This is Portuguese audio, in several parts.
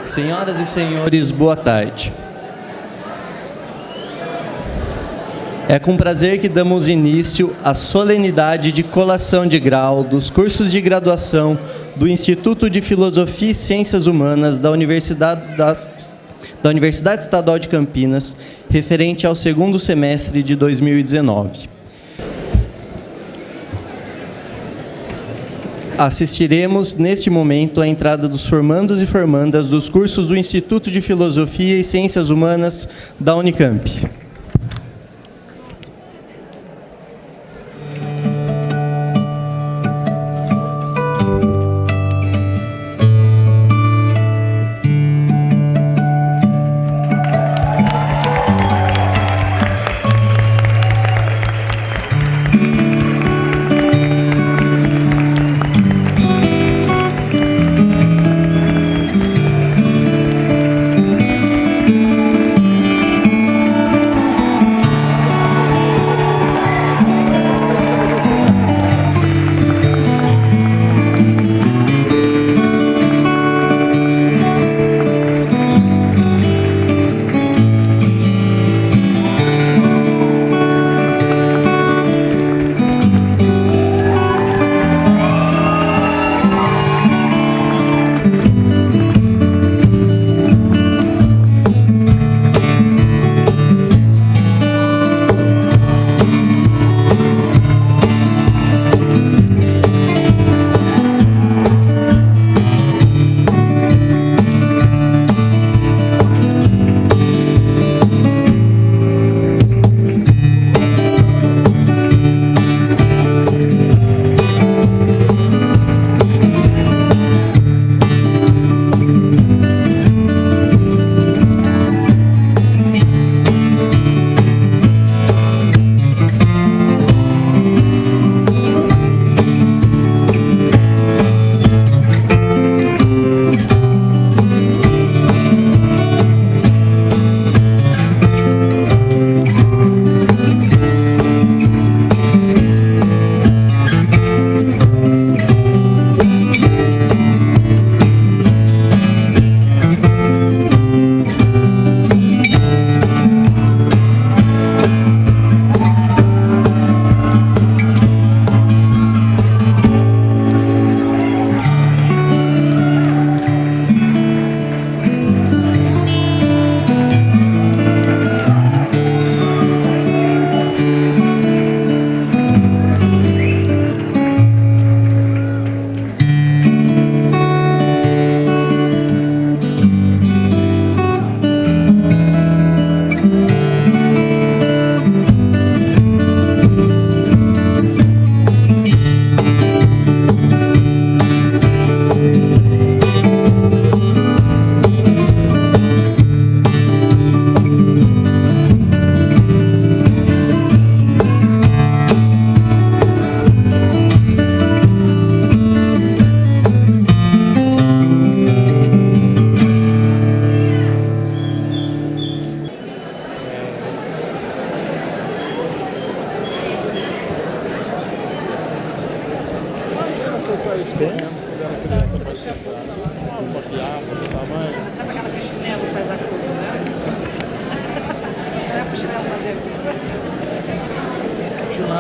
Senhoras e senhores, boa tarde. É com prazer que damos início à solenidade de colação de grau dos cursos de graduação do Instituto de Filosofia e Ciências Humanas da Universidade Estadual de Campinas, referente ao segundo semestre de 2019. Assistiremos, neste momento, à entrada dos formandos e formandas dos cursos do Instituto de Filosofia e Ciências Humanas da Unicamp.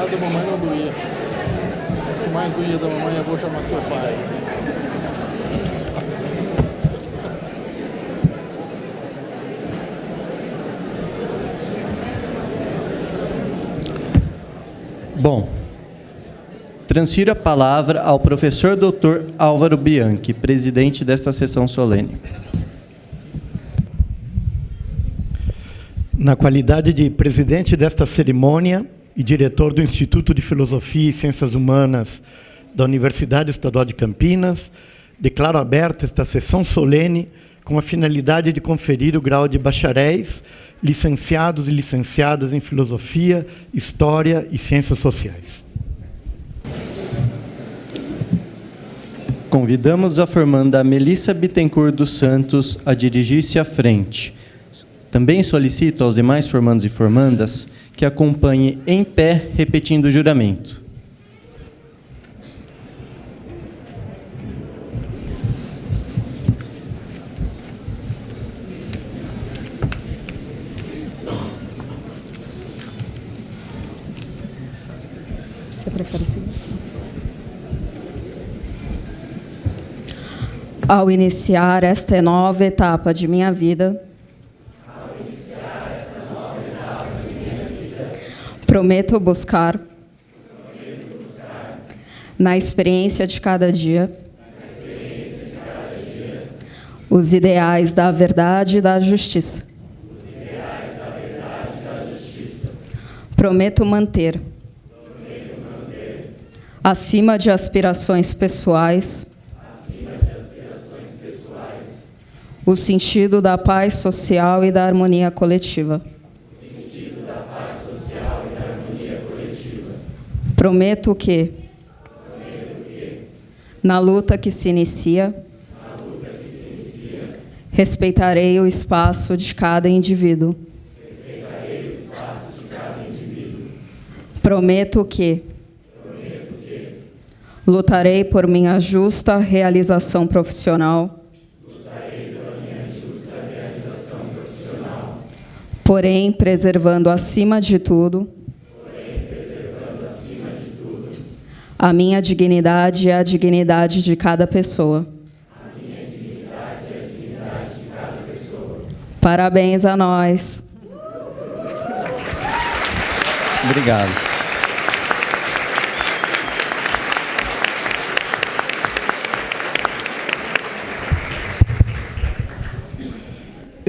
Da mamãe não doía. O que mais doía da mamãe, eu vou chamar seu pai. Bom, transfiro a palavra ao professor Dr. Álvaro Bianchi, presidente desta sessão solene. Na qualidade de presidente desta cerimônia e diretor do Instituto de Filosofia e Ciências Humanas da Universidade Estadual de Campinas, declaro aberta esta sessão solene com a finalidade de conferir o grau de bacharéis, licenciados e licenciadas em Filosofia, História e Ciências Sociais. Convidamos a formanda Melissa Bittencourt dos Santos a dirigir-se à frente. Também solicito aos demais formandos e formandas que acompanhem em pé, repetindo o juramento. Você prefere seguir? Ao iniciar esta nova etapa de minha vida, prometo buscar, na experiência de cada dia, os ideais da verdade e da justiça. Prometo manter, acima de aspirações pessoais, o sentido da paz social e da harmonia coletiva. Prometo que, na luta que se inicia, respeitarei o espaço de cada indivíduo. Prometo que lutarei por minha justa realização profissional, porém preservando acima de tudo a minha dignidade e a dignidade de cada pessoa. Parabéns a nós. Obrigado.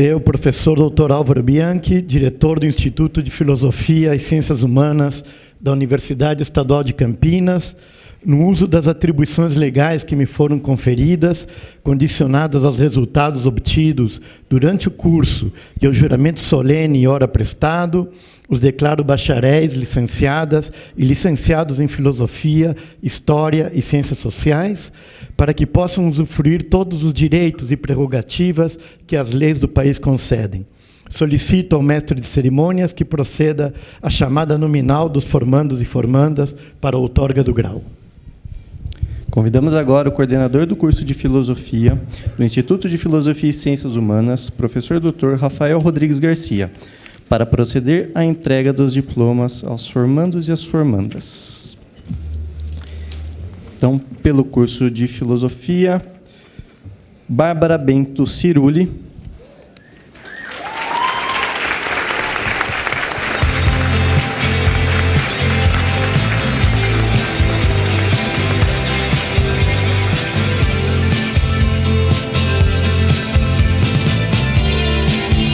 Eu, professor Dr. Álvaro Bianchi, diretor do Instituto de Filosofia e Ciências Humanas da Universidade Estadual de Campinas, no uso das atribuições legais que me foram conferidas, condicionadas aos resultados obtidos durante o curso e ao juramento solene e hora prestado, os declaro bacharéis, licenciadas e licenciados em Filosofia, História e Ciências Sociais, para que possam usufruir todos os direitos e prerrogativas que as leis do país concedem. Solicito ao mestre de cerimônias que proceda à chamada nominal dos formandos e formandas para a outorga do grau. Convidamos agora o coordenador do curso de Filosofia do Instituto de Filosofia e Ciências Humanas, professor Dr. Rafael Rodrigues Garcia, para proceder à entrega dos diplomas aos formandos e às formandas. Então, pelo curso de Filosofia, Bárbara Bento Ciruli.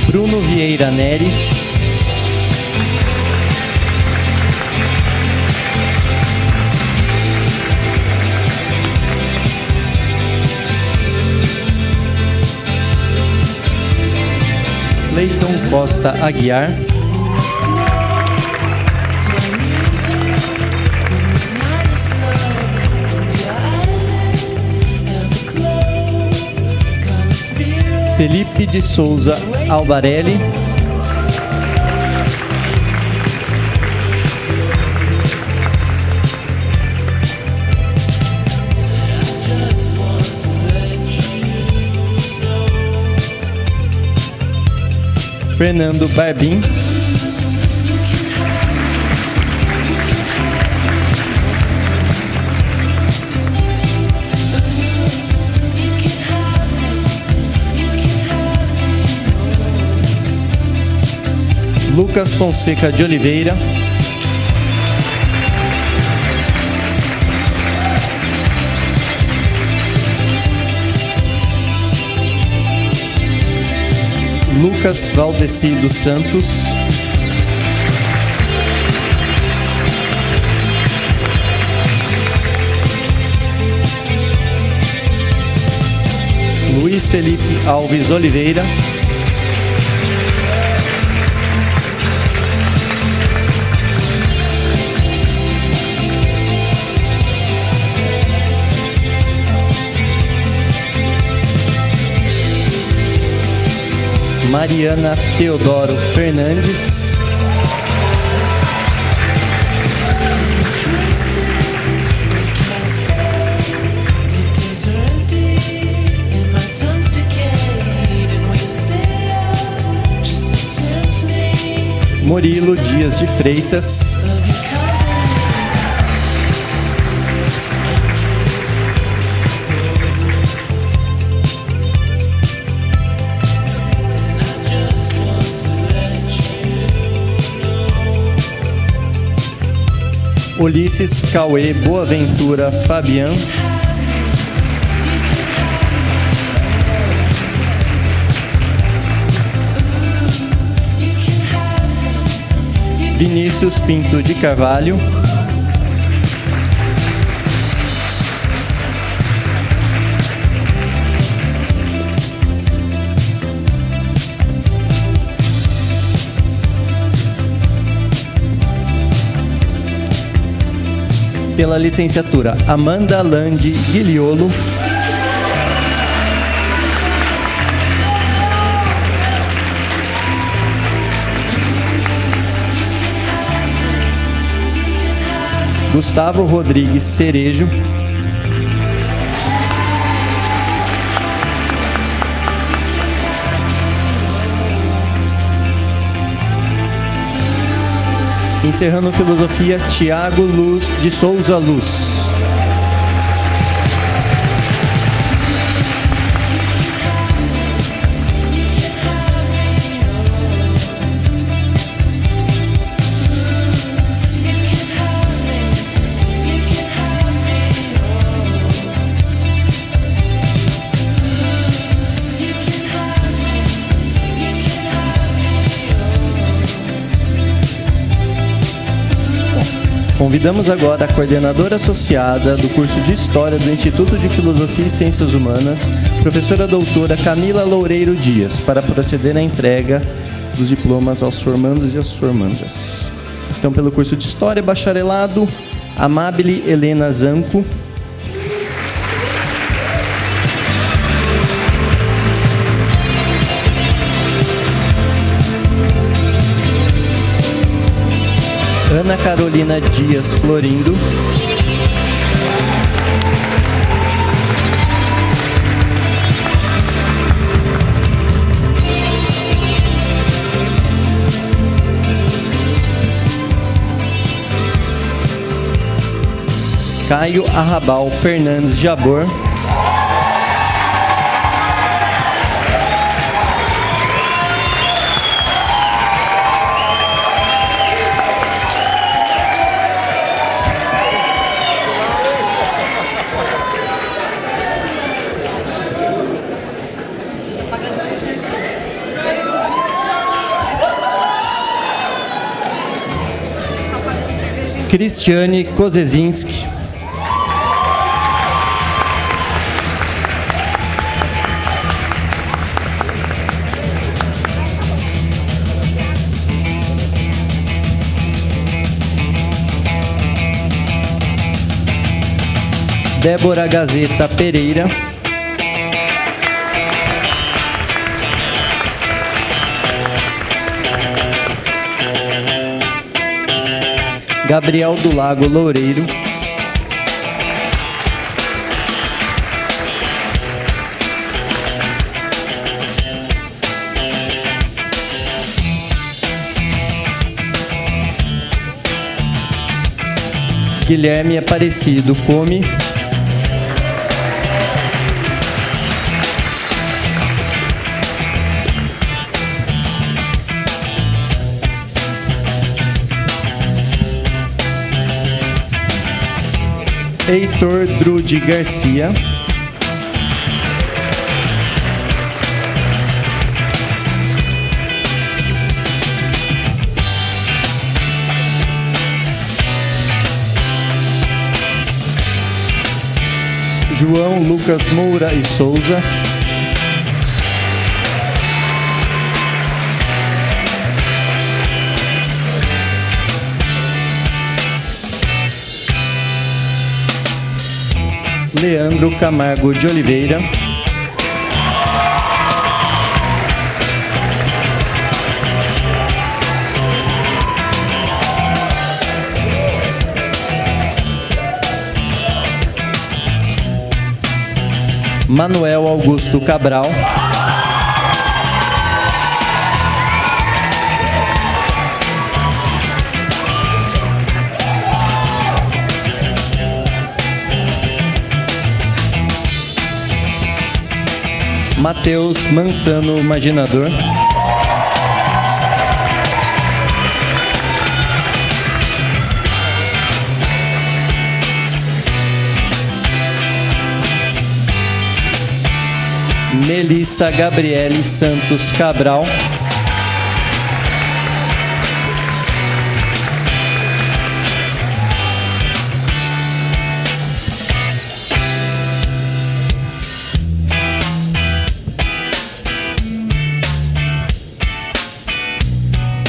Bruno Vieira Neri. Cleiton Costa Aguiar. Felipe de Souza Albarelli. Fernando Barbim. Lucas Fonseca de Oliveira. Lucas Valdeci dos Santos. Luiz Felipe Alves Oliveira. Mariana Teodoro Fernandes. Murilo Dias de Freitas. Ulisses Cauê Boaventura Fabian. Vinícius Pinto de Carvalho. Pela licenciatura, Amanda Landi Guiliolo. Gustavo Rodrigues Cerejo. Encerrando filosofia, Tiago Luz de Souza Luz. Convidamos agora a coordenadora associada do curso de História do Instituto de Filosofia e Ciências Humanas, professora doutora Camila Loureiro Dias, para proceder à entrega dos diplomas aos formandos e às formandas. Então, pelo curso de História, bacharelado, Amabile Helena Zanco. Ana Carolina Dias Florindo. Caio Arrabal Fernandes Jabor. Cristiane Kozezinski. Débora Gazeta Pereira. Gabriel do Lago Loureiro. Guilherme Aparecido Come. Heitor Drude Garcia. João Lucas Moura e Souza. Leandro Camargo de Oliveira. Manuel Augusto Cabral. Matheus Mansano Imaginador. Melissa Gabriele Santos Cabral.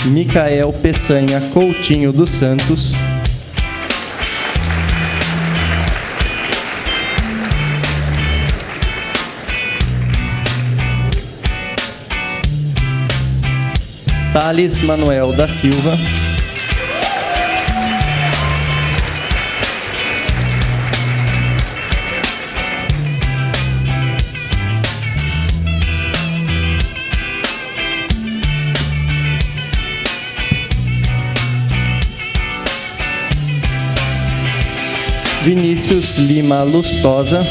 Micael Peçanha Coutinho dos Santos. Thales Manuel da Silva. Vinícius Lima Lustosa.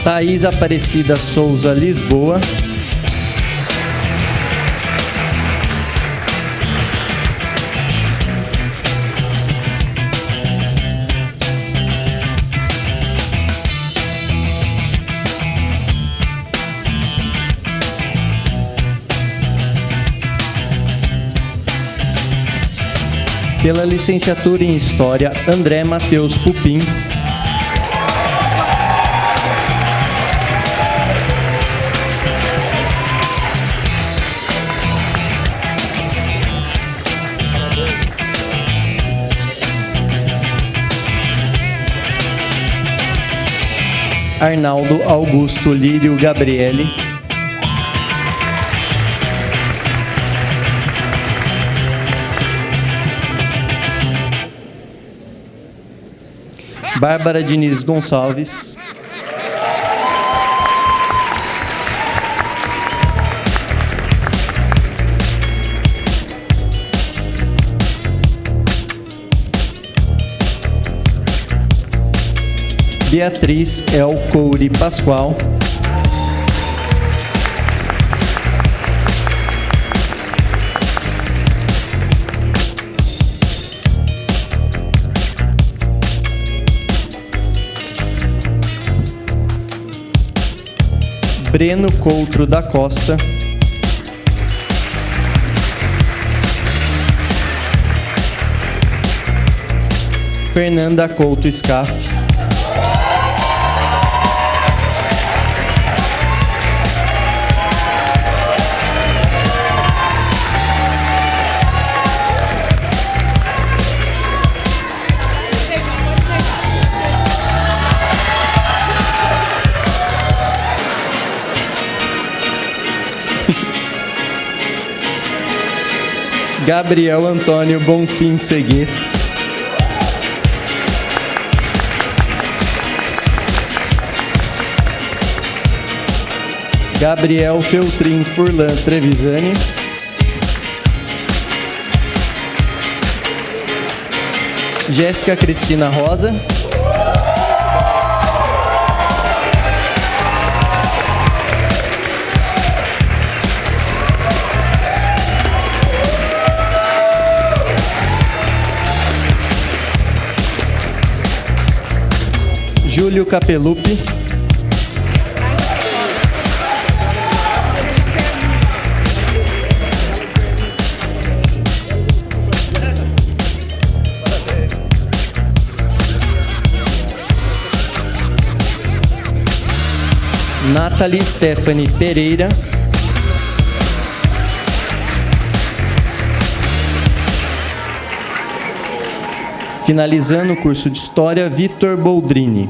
Thaís Aparecida Souza Lisboa. Pela licenciatura em História, André Matheus Pupim. Arnaldo Augusto Lírio Gabriele. Bárbara Diniz Gonçalves. Beatriz El Couri Pascoal. Breno Coutro da Costa. Fernanda Couto Scaff. Gabriel Antônio Bonfim Segueto. Gabriel Feltrin Furlan Trevisani. Jéssica Cristina Rosa. Júlio Capelupi. Nathalie Stephanie Pereira. Finalizando o curso de História, Vitor Boldrini.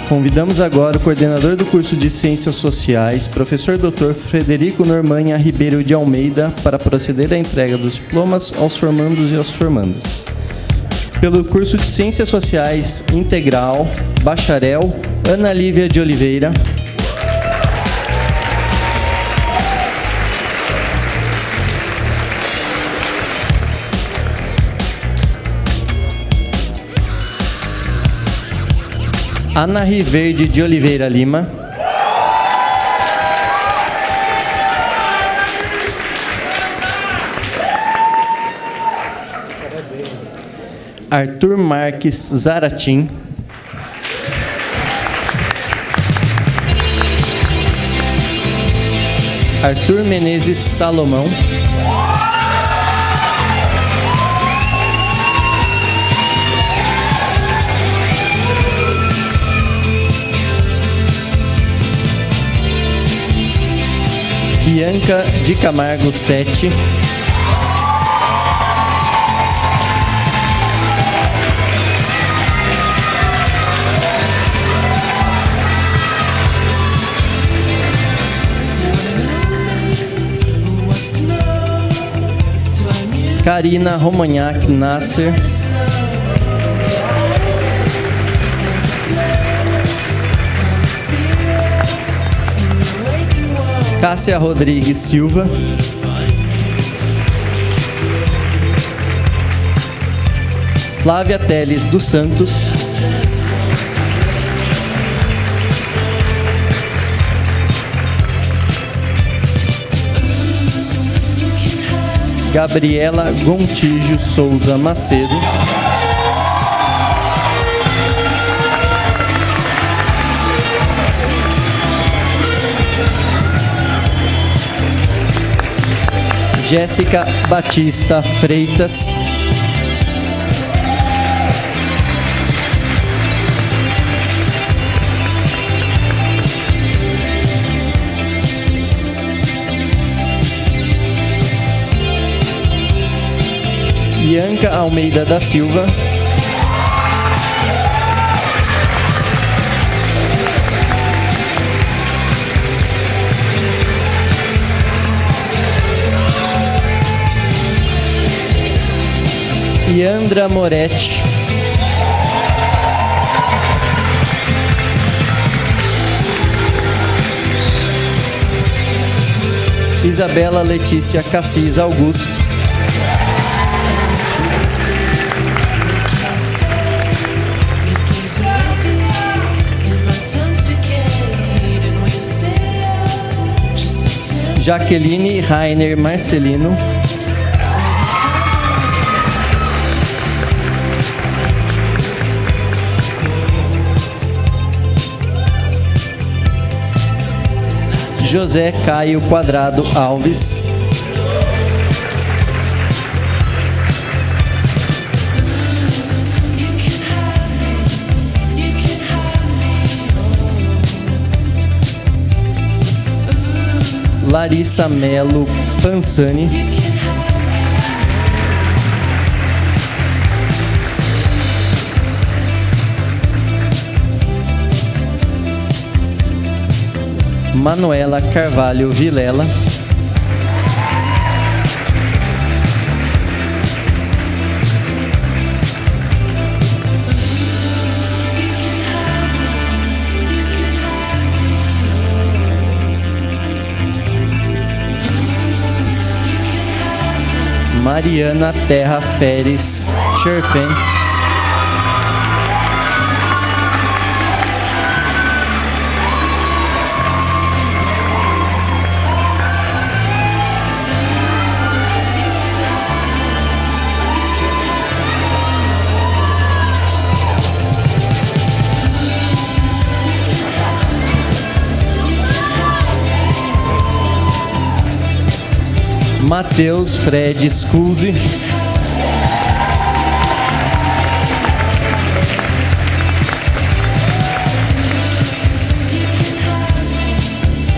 Convidamos agora o coordenador do curso de Ciências Sociais, professor Dr. Frederico Normanha Ribeiro de Almeida, para proceder à entrega dos diplomas aos formandos e às formandas. Pelo curso de Ciências Sociais Integral, bacharel Ana Lívia de Oliveira. Ana Riverde de Oliveira Lima. Arthur Marques Zaratim. Arthur Menezes Salomão. Bianca de Camargo 7. Karina Romagnac Nasser. Cássia Rodrigues Silva. Flávia Teles dos Santos. Gabriela Gontijo Souza Macedo. Jéssica Batista Freitas. Bianca Almeida da Silva. Iandra Moretti. Isabela Letícia Cassis Augusto. Jaqueline Rainer Marcelino. José Caio Quadrado Alves. Larissa Melo Pansani. Manuela Carvalho Vilela. Mariana Terra Feres Scherfen. Matheus Fred Scusi.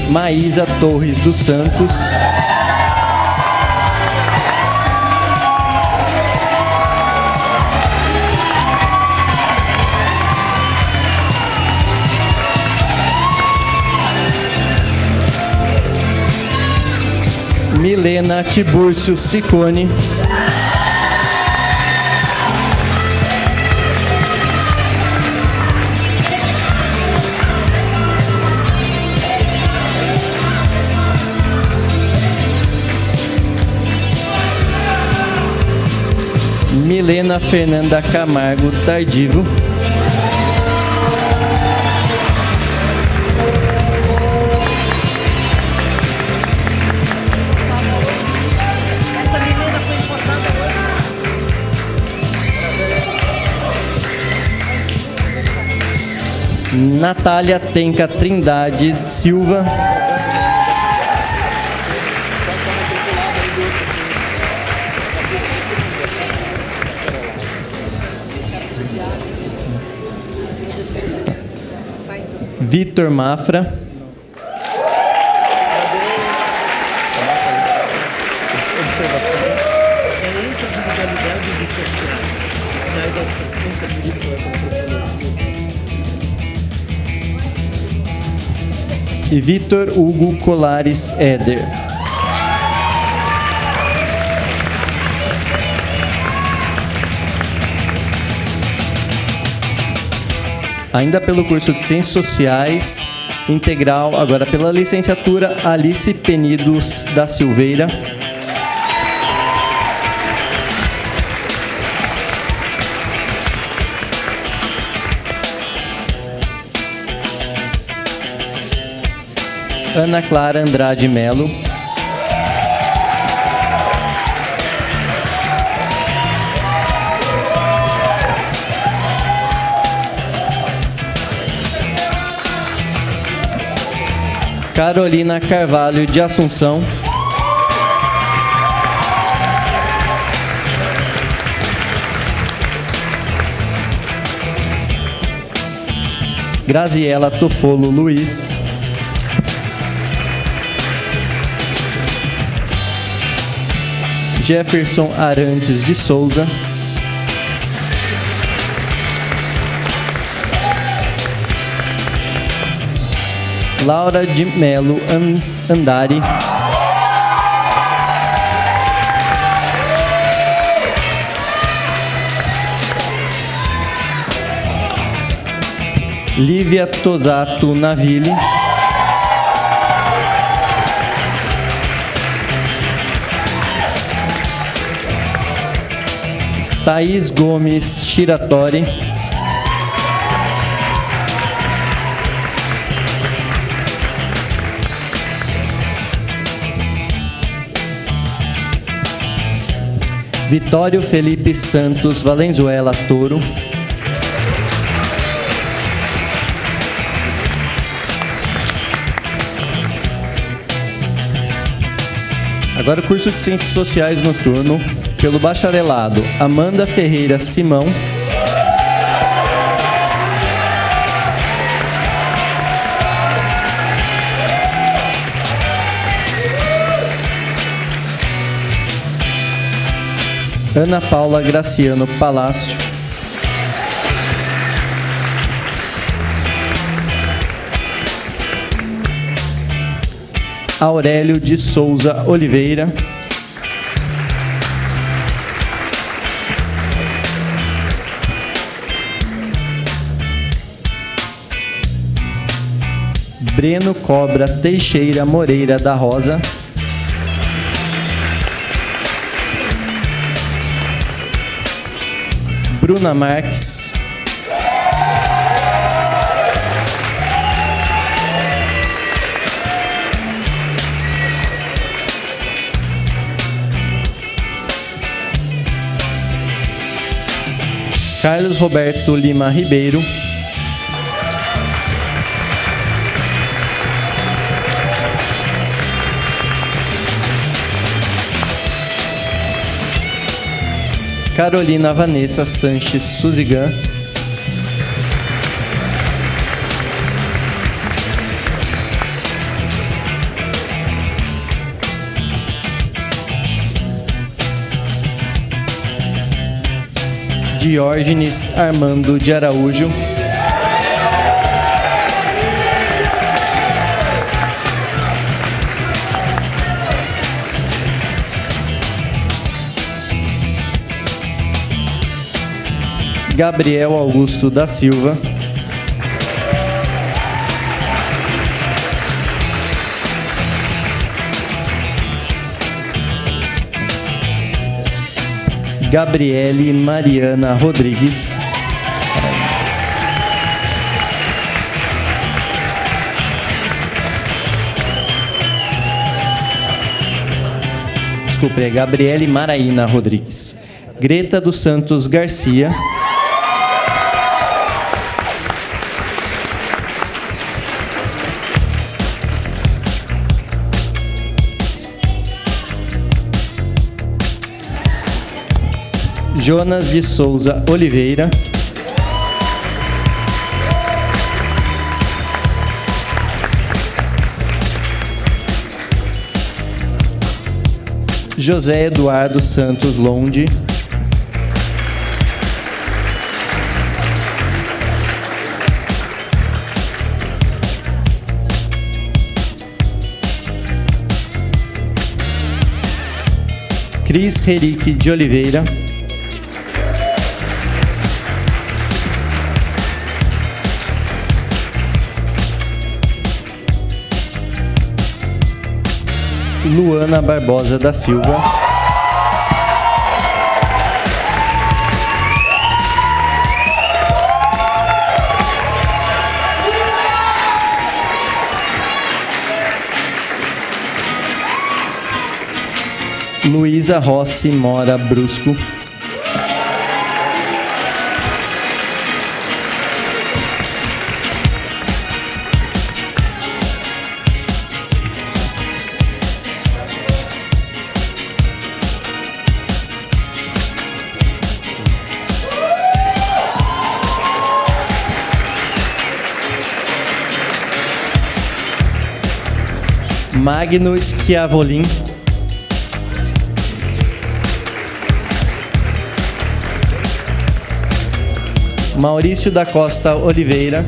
Maísa Torres dos Santos. Milena Tibúrcio Ciccone. Milena Fernanda Camargo Tardivo. Natália Tenca Trindade Silva. Vitor Mafra. E Vitor Hugo Colares Éder. Ainda pelo curso de Ciências Sociais, integral, agora pela licenciatura, Alice Penidos da Silveira. Ana Clara Andrade Melo. Carolina Carvalho de Assunção. Graziela Tofolo Luiz. Jefferson Arantes de Souza. Laura de Melo Andari. Lívia Tosato Naville. Thaís Gomes Shiratori. Vitório Felipe Santos Valenzuela Toro. Agora o curso de Ciências Sociais noturno, pelo bacharelado Amanda Ferreira Simão. Ana Paula Graciano Palácio. Aurélio de Souza Oliveira. Breno Cobra Teixeira Moreira da Rosa. Bruna Marques. Carlos Roberto Lima Ribeiro. Carolina Vanessa Sanches Suzigan. Diógenes Armando de Araújo. Gabriel Augusto da Silva, Gabriele Mariana Rodrigues, desculpe, é Gabriele Maraína Rodrigues, Greta dos Santos Garcia, Jonas de Souza Oliveira, José Eduardo Santos Londe, Cris Henrique de Oliveira, Luana Barbosa da Silva, Luísa Rossi Mora Brusco, Magno Schiavolin, Maurício da Costa Oliveira,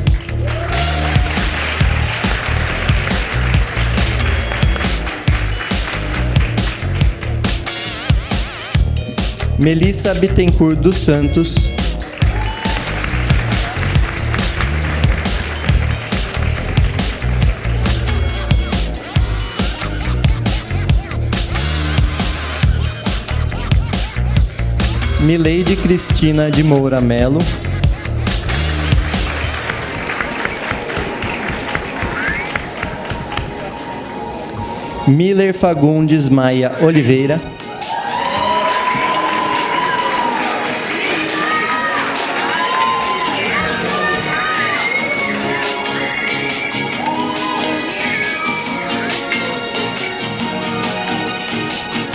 Melissa Bittencourt dos Santos, Mileide Cristina de Moura Melo, Miller Fagundes Maia Oliveira,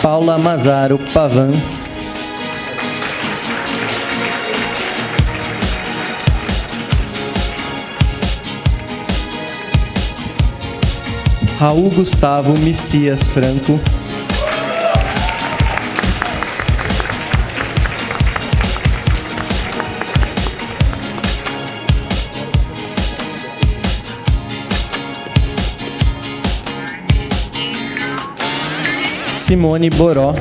Paula Mazaro Pavan, Raul Gustavo Messias Franco, Simone Boró,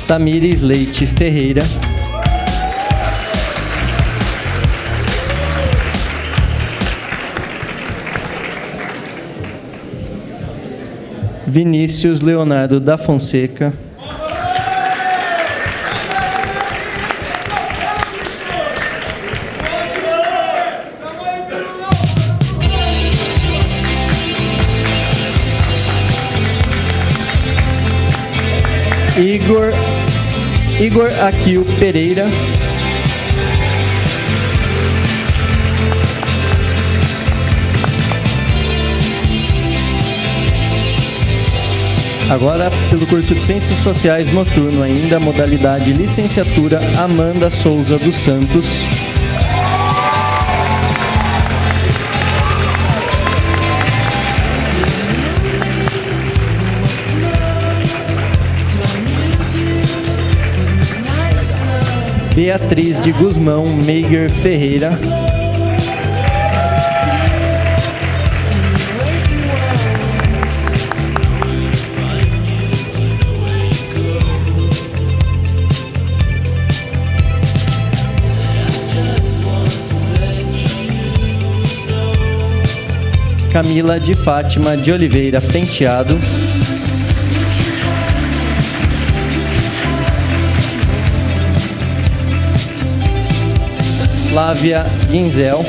Tamires Leite Ferreira, Vinícius Leonardo da Fonseca, Igor Aquil Pereira, agora pelo curso de Ciências Sociais Noturno ainda, modalidade licenciatura, Amanda Souza dos Santos, Beatriz de Guzmão Meiger Ferreira, Camila de Fátima de Oliveira Penteado, Flávia Guinzel,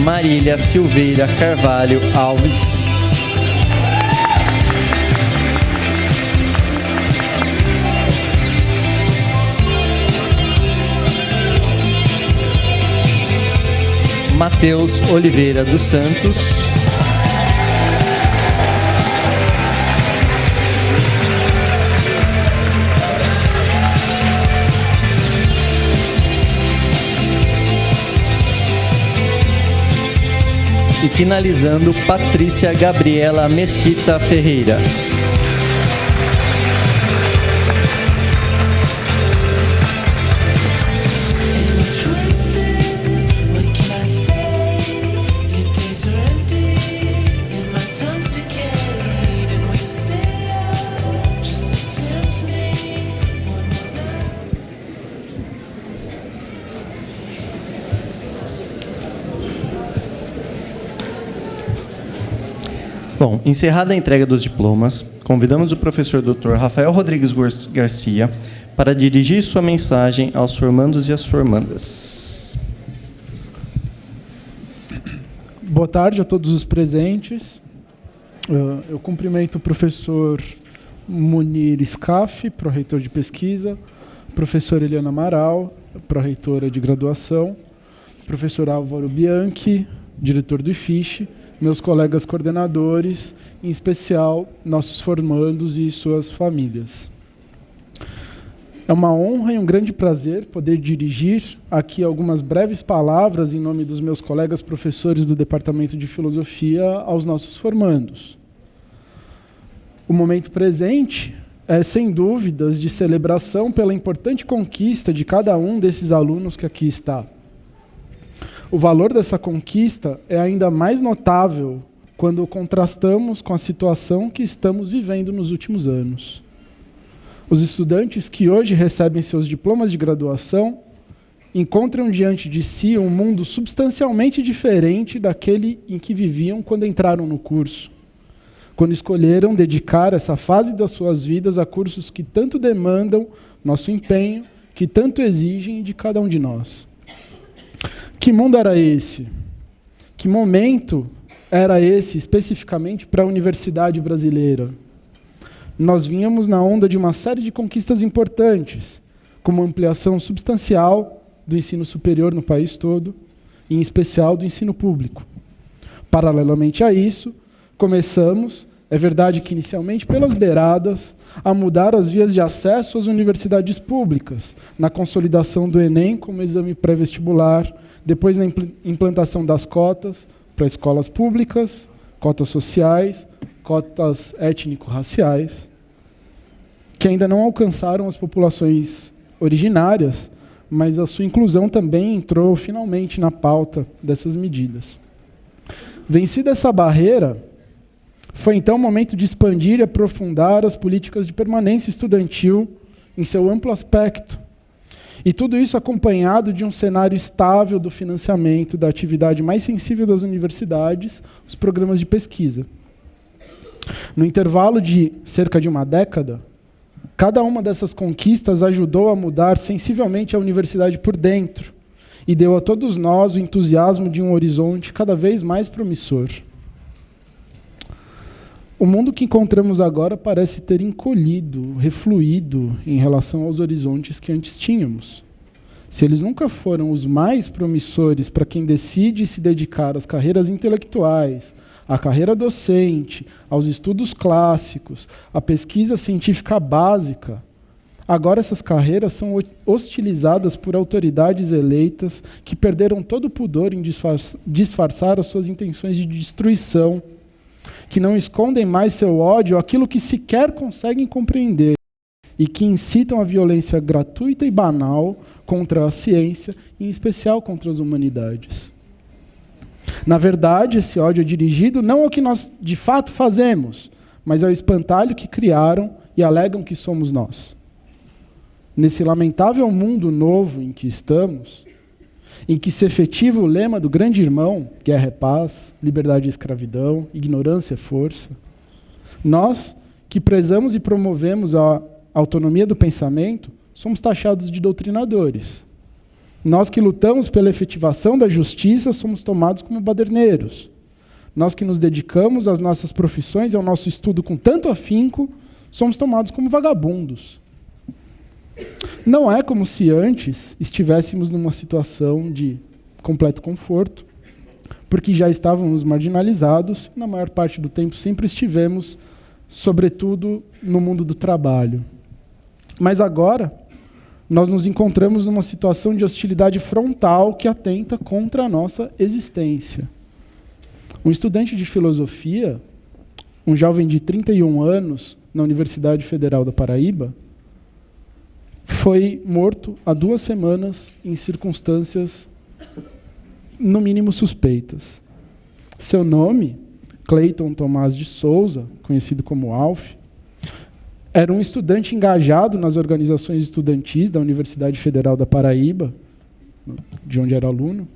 Marília Silveira Carvalho Alves, Matheus Oliveira dos Santos, e finalizando, Patrícia Gabriela Mesquita Ferreira. Bom, encerrada a entrega dos diplomas, convidamos o professor Dr. Rafael Rodrigues Garcia para dirigir sua mensagem aos formandos e às formandas. Boa tarde a todos os presentes. Eu cumprimento o professor Munir Scaff, pró-reitor de pesquisa, professora Eliana Amaral, pró-reitora de graduação, professor Álvaro Bianchi, diretor do IFISH, meus colegas coordenadores, em especial nossos formandos e suas famílias. É uma honra e um grande prazer poder dirigir aqui algumas breves palavras em nome dos meus colegas professores do Departamento de Filosofia aos nossos formandos. O momento presente é, sem dúvidas, de celebração pela importante conquista de cada um desses alunos que aqui está. O valor dessa conquista é ainda mais notável quando o contrastamos com a situação que estamos vivendo nos últimos anos. Os estudantes que hoje recebem seus diplomas de graduação encontram diante de si um mundo substancialmente diferente daquele em que viviam quando entraram no curso, quando escolheram dedicar essa fase das suas vidas a cursos que tanto demandam nosso empenho, que tanto exigem de cada um de nós. Que mundo era esse? Que momento era esse, especificamente, para a universidade brasileira? Nós vínhamos na onda de uma série de conquistas importantes, como a ampliação substancial do ensino superior no país todo, e em especial do ensino público. Paralelamente a isso, começamos, é verdade que inicialmente pelas beiradas, a mudar as vias de acesso às universidades públicas, na consolidação do Enem como exame pré-vestibular, depois na implantação das cotas para escolas públicas, cotas sociais, cotas étnico-raciais, que ainda não alcançaram as populações originárias, mas a sua inclusão também entrou finalmente na pauta dessas medidas. Vencida essa barreira, foi então o momento de expandir e aprofundar as políticas de permanência estudantil em seu amplo aspecto. E tudo isso acompanhado de um cenário estável do financiamento da atividade mais sensível das universidades, os programas de pesquisa. No intervalo de cerca de uma década, cada uma dessas conquistas ajudou a mudar sensivelmente a universidade por dentro e deu a todos nós o entusiasmo de um horizonte cada vez mais promissor. O mundo que encontramos agora parece ter encolhido, refluído em relação aos horizontes que antes tínhamos. Se eles nunca foram os mais promissores para quem decide se dedicar às carreiras intelectuais, à carreira docente, aos estudos clássicos, à pesquisa científica básica, agora essas carreiras são hostilizadas por autoridades eleitas que perderam todo o pudor em disfarçar as suas intenções de destruição, que não escondem mais seu ódio àquilo que sequer conseguem compreender e que incitam a violência gratuita e banal contra a ciência, em especial contra as humanidades. Na verdade, esse ódio é dirigido não ao que nós de fato fazemos, mas é o espantalho que criaram e alegam que somos nós. Nesse lamentável mundo novo em que estamos, em que se efetiva o lema do grande irmão, guerra é paz, liberdade é escravidão, ignorância é força, nós, que prezamos e promovemos a autonomia do pensamento, somos taxados de doutrinadores. Nós que lutamos pela efetivação da justiça, somos tomados como baderneiros. Nós que nos dedicamos às nossas profissões e ao nosso estudo com tanto afinco, somos tomados como vagabundos. Não é como se antes estivéssemos numa situação de completo conforto, porque já estávamos marginalizados, na maior parte do tempo sempre estivemos, sobretudo no mundo do trabalho. Mas agora, nós nos encontramos numa situação de hostilidade frontal que atenta contra a nossa existência. Um estudante de filosofia, um jovem de 31 anos, na Universidade Federal da Paraíba, foi morto há 2 semanas em circunstâncias, no mínimo, suspeitas. Seu nome, Cleiton Tomás de Souza, conhecido como Alf, era um estudante engajado nas organizações estudantis da Universidade Federal da Paraíba, de onde era aluno.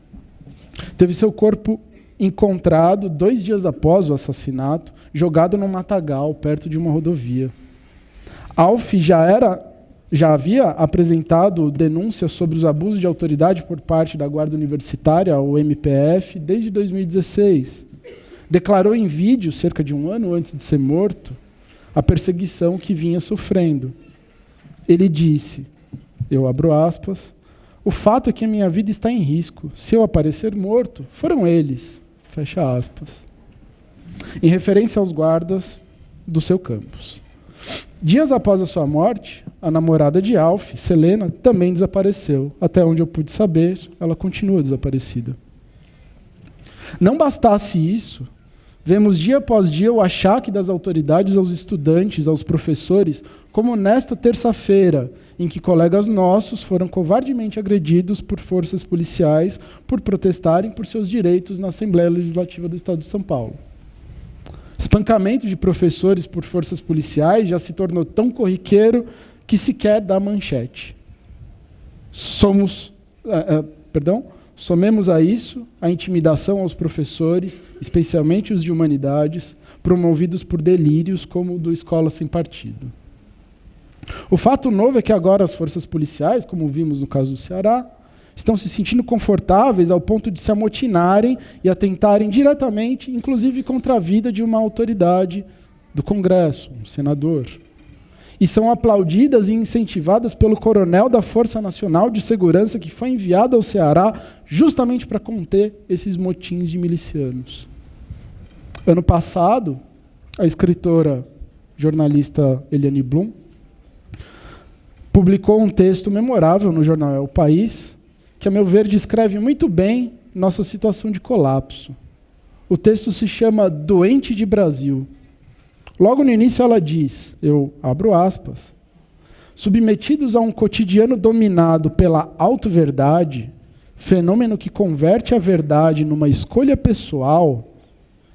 Teve seu corpo encontrado 2 dias após o assassinato, jogado num matagal, perto de uma rodovia. Alf já havia apresentado denúncia sobre os abusos de autoridade por parte da Guarda Universitária, o MPF, desde 2016. Declarou em vídeo, cerca de 1 ano antes de ser morto, a perseguição que vinha sofrendo. Ele disse, eu abro aspas, o fato é que a minha vida está em risco. Se eu aparecer morto, foram eles. Fecha aspas. Em referência aos guardas do seu campus. Dias após a sua morte, a namorada de Alf, Selena, também desapareceu. Até onde eu pude saber, ela continua desaparecida. Não bastasse isso, vemos dia após dia o achaque das autoridades aos estudantes, aos professores, como nesta terça-feira, em que colegas nossos foram covardemente agredidos por forças policiais por protestarem por seus direitos na Assembleia Legislativa do Estado de São Paulo. Espancamento de professores por forças policiais já se tornou tão corriqueiro que sequer dá manchete. Somemos a isso a intimidação aos professores, especialmente os de humanidades, promovidos por delírios como o do Escola Sem Partido. O fato novo é que agora as forças policiais, como vimos no caso do Ceará, estão se sentindo confortáveis ao ponto de se amotinarem e atentarem diretamente, inclusive contra a vida de uma autoridade do Congresso, um senador. E são aplaudidas e incentivadas pelo coronel da Força Nacional de Segurança que foi enviado ao Ceará justamente para conter esses motins de milicianos. Ano passado, a escritora jornalista Eliane Blum publicou um texto memorável no jornal É o País, que, a meu ver, descreve muito bem nossa situação de colapso. O texto se chama Doente de Brasil. Logo no início ela diz, eu abro aspas, submetidos a um cotidiano dominado pela auto-verdade, fenômeno que converte a verdade numa escolha pessoal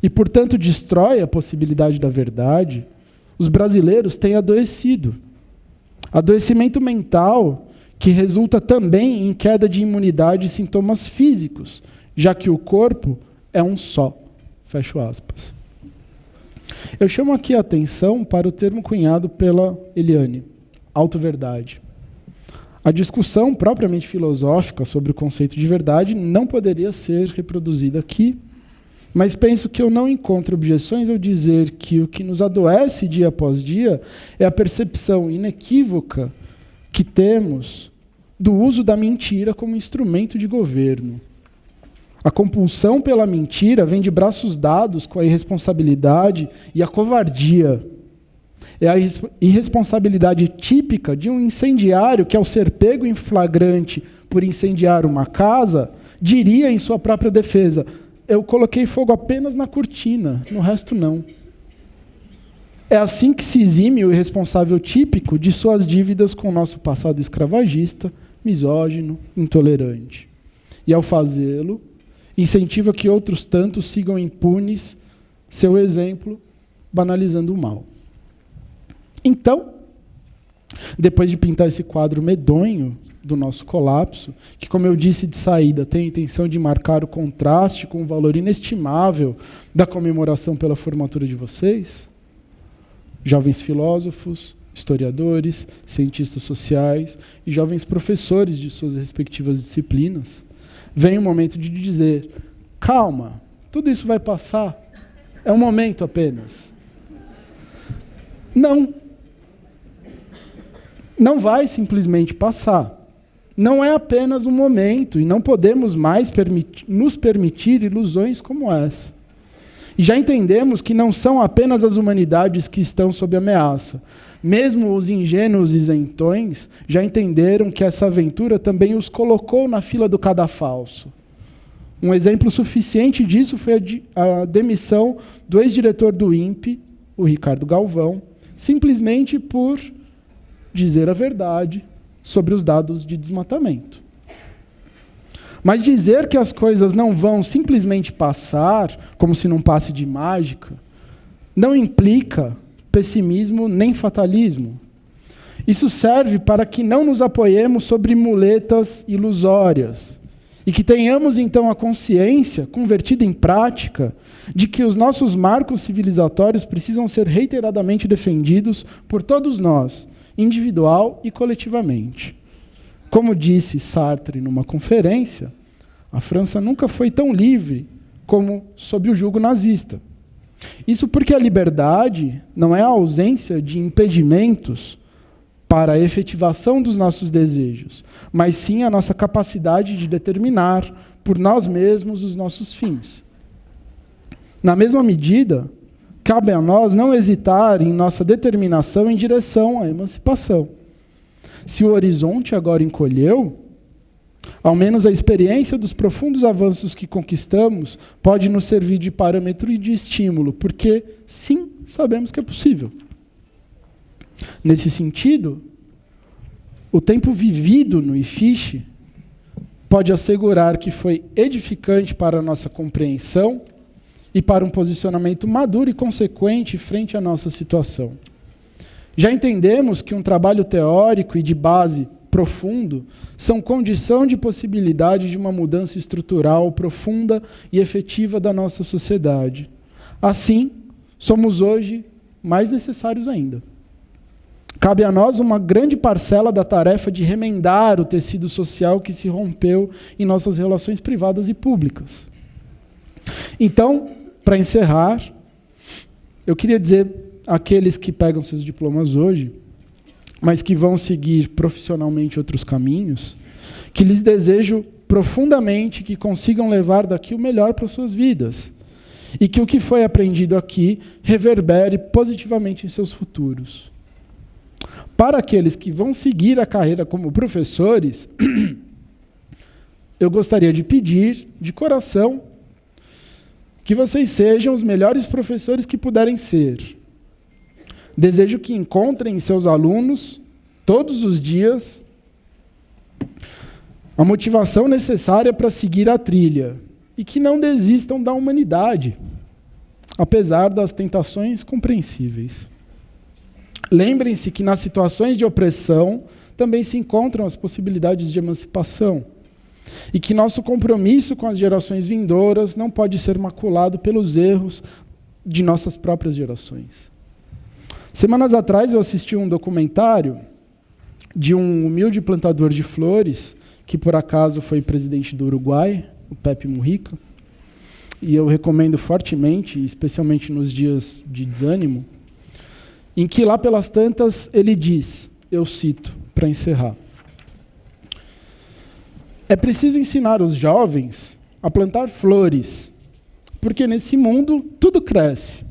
e, portanto, destrói a possibilidade da verdade, os brasileiros têm adoecido. Adoecimento mental que resulta também em queda de imunidade e sintomas físicos, já que o corpo é um só. Fecho aspas. Eu chamo aqui a atenção para o termo cunhado pela Eliane, auto-verdade. A discussão propriamente filosófica sobre o conceito de verdade não poderia ser reproduzida aqui, mas penso que eu não encontro objeções ao dizer que o que nos adoece dia após dia é a percepção inequívoca que temos do uso da mentira como instrumento de governo. A compulsão pela mentira vem de braços dados com a irresponsabilidade e a covardia. É a irresponsabilidade típica de um incendiário que, ao ser pego em flagrante por incendiar uma casa, diria em sua própria defesa, eu coloquei fogo apenas na cortina, no resto não. É assim que se exime o irresponsável típico de suas dívidas com o nosso passado escravagista, misógino, intolerante. E, ao fazê-lo, incentiva que outros tantos sigam impunes seu exemplo banalizando o mal. Então, depois de pintar esse quadro medonho do nosso colapso, que, como eu disse de saída, tem a intenção de marcar o contraste com o valor inestimável da comemoração pela formatura de vocês, jovens filósofos, historiadores, cientistas sociais e jovens professores de suas respectivas disciplinas, vem o momento de dizer: calma, tudo isso vai passar, é um momento apenas. Não vai simplesmente passar. Não é apenas um momento, e não podemos mais nos permitir ilusões como essa. E já entendemos que não são apenas as humanidades que estão sob ameaça. Mesmo os ingênuos isentões já entenderam que essa aventura também os colocou na fila do cadafalso. Um exemplo suficiente disso foi a demissão do ex-diretor do INPE, o Ricardo Galvão, simplesmente por dizer a verdade sobre os dados de desmatamento. Mas dizer que as coisas não vão simplesmente passar, como se num passe de mágica, não implica pessimismo nem fatalismo. Isso serve para que não nos apoiemos sobre muletas ilusórias e que tenhamos então a consciência, convertida em prática, de que os nossos marcos civilizatórios precisam ser reiteradamente defendidos por todos nós, individual e coletivamente. Como disse Sartre numa conferência, a França nunca foi tão livre como sob o jugo nazista. Isso porque a liberdade não é a ausência de impedimentos para a efetivação dos nossos desejos, mas sim a nossa capacidade de determinar por nós mesmos os nossos fins. Na mesma medida, cabe a nós não hesitar em nossa determinação em direção à emancipação. Se o horizonte agora encolheu, ao menos a experiência dos profundos avanços que conquistamos pode nos servir de parâmetro e de estímulo, porque, sim, sabemos que é possível. Nesse sentido, o tempo vivido no IFISH pode assegurar que foi edificante para a nossa compreensão e para um posicionamento maduro e consequente frente à nossa situação. Já entendemos que um trabalho teórico e de base profundo são condição de possibilidade de uma mudança estrutural profunda e efetiva da nossa sociedade. Assim, somos hoje mais necessários ainda. Cabe a nós uma grande parcela da tarefa de remendar o tecido social que se rompeu em nossas relações privadas e públicas. Então, para encerrar, eu queria dizer àqueles que pegam seus diplomas hoje, mas que vão seguir profissionalmente outros caminhos, que lhes desejo profundamente que consigam levar daqui o melhor para suas vidas e que o que foi aprendido aqui reverbere positivamente em seus futuros. Para aqueles que vão seguir a carreira como professores, eu gostaria de pedir, de coração, que vocês sejam os melhores professores que puderem ser. Desejo que encontrem em seus alunos, todos os dias, a motivação necessária para seguir a trilha e que não desistam da humanidade, apesar das tentações compreensíveis. Lembrem-se que nas situações de opressão também se encontram as possibilidades de emancipação e que nosso compromisso com as gerações vindouras não pode ser maculado pelos erros de nossas próprias gerações. Semanas atrás eu assisti um documentário de um humilde plantador de flores, que por acaso foi presidente do Uruguai, o Pepe Mujica, e eu recomendo fortemente, especialmente nos dias de desânimo, em que lá pelas tantas ele diz, eu cito, para encerrar: é preciso ensinar os jovens a plantar flores, porque nesse mundo tudo cresce.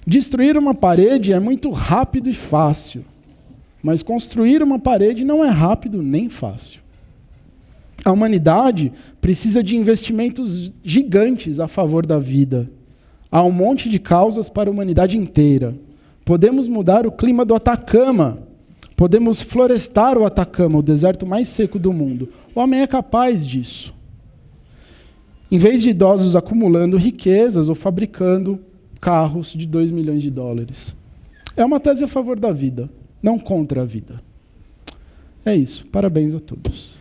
Destruir uma parede é muito rápido e fácil, mas construir uma parede não é rápido nem fácil. A humanidade precisa de investimentos gigantes a favor da vida. Há um monte de causas para a humanidade inteira. Podemos mudar o clima do Atacama. Podemos florestar o Atacama, o deserto mais seco do mundo. O homem é capaz disso. Em vez de idosos acumulando riquezas ou fabricando carros de 2 milhões de dólares. É uma tese a favor da vida, não contra a vida. É isso. Parabéns a todos.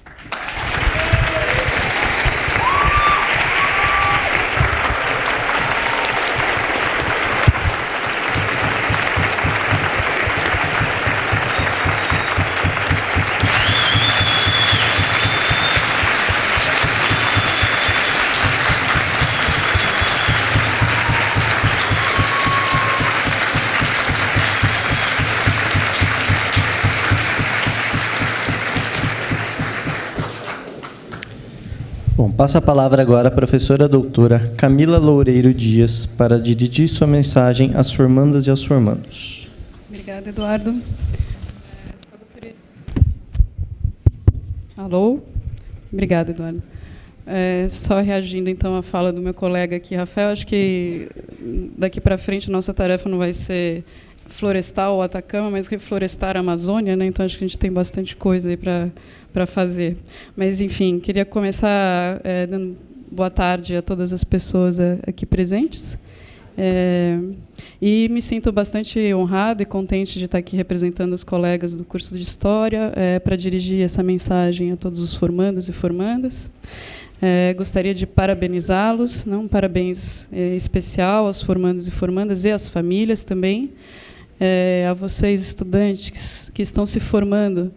Bom, passo a palavra agora à professora doutora Camila Loureiro Dias para dirigir sua mensagem às formandas e aos formandos. Obrigada, Eduardo. Só gostaria... Alô? Obrigada, Eduardo. Só reagindo, então, à fala do meu colega aqui, Rafael, acho que daqui para frente a nossa tarefa não vai ser florestar o Atacama, mas reflorestar a Amazônia, né? Então, acho que a gente tem bastante coisa aí para fazer. Mas, enfim, queria começar dando boa tarde a todas as pessoas aqui presentes. E me sinto bastante honrada e contente de estar aqui representando os colegas do curso de História para dirigir essa mensagem a todos os formandos e formandas. Gostaria de parabenizá-los, um parabéns especial aos formandos e formandas e às famílias também, a vocês, estudantes que estão se formando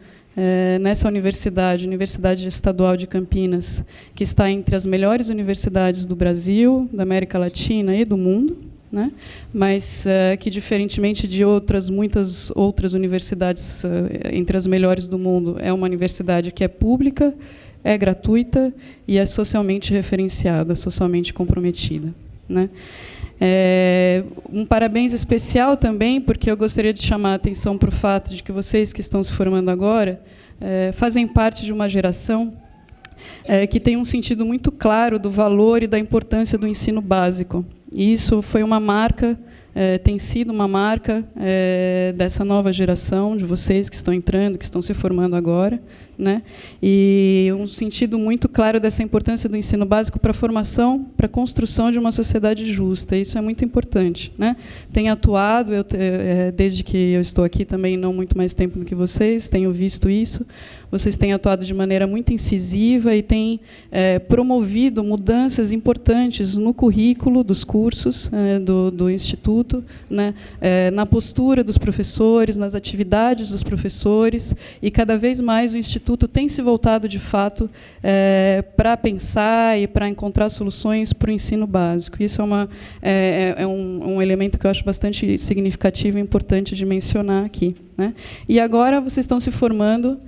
nessa universidade, Universidade Estadual de Campinas, que está entre as melhores universidades do Brasil, da América Latina e do mundo, né? Mas que, diferentemente de muitas outras universidades entre as melhores do mundo, é uma universidade que é pública, é gratuita e é socialmente referenciada, socialmente comprometida, né? Um parabéns especial também, porque eu gostaria de chamar a atenção para o fato de que vocês que estão se formando agora fazem parte de uma geração que tem um sentido muito claro do valor e da importância do ensino básico. E isso foi uma marca, tem sido uma marca dessa nova geração, de vocês que estão entrando, que estão se formando agora, né? E um sentido muito claro dessa importância do ensino básico para a formação, para a construção de uma sociedade justa. Isso é muito importante, né? Tenho atuado, desde que eu estou aqui também, não muito mais tempo do que vocês, tenho visto isso. Vocês têm atuado de maneira muito incisiva e têm promovido mudanças importantes no currículo dos cursos do Instituto, né? Na postura dos professores, nas atividades dos professores, e cada vez mais o Instituto tem se voltado, de fato, para pensar e para encontrar soluções para o ensino básico. Isso é um elemento que eu acho bastante significativo e importante de mencionar aqui, né? E agora vocês estão se formando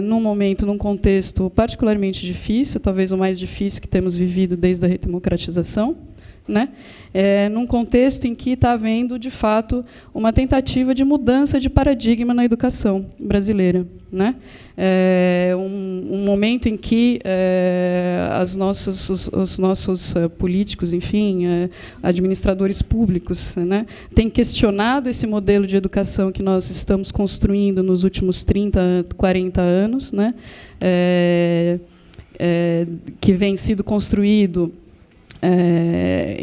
num momento, num contexto particularmente difícil, talvez o mais difícil que temos vivido desde a redemocratização, né? Num contexto em que está havendo, de fato, uma tentativa de mudança de paradigma na educação brasileira, né? Um momento em que os nossos políticos, enfim, administradores públicos, né, têm questionado esse modelo de educação que nós estamos construindo nos últimos 30, 40 anos, né? Que vem sido construído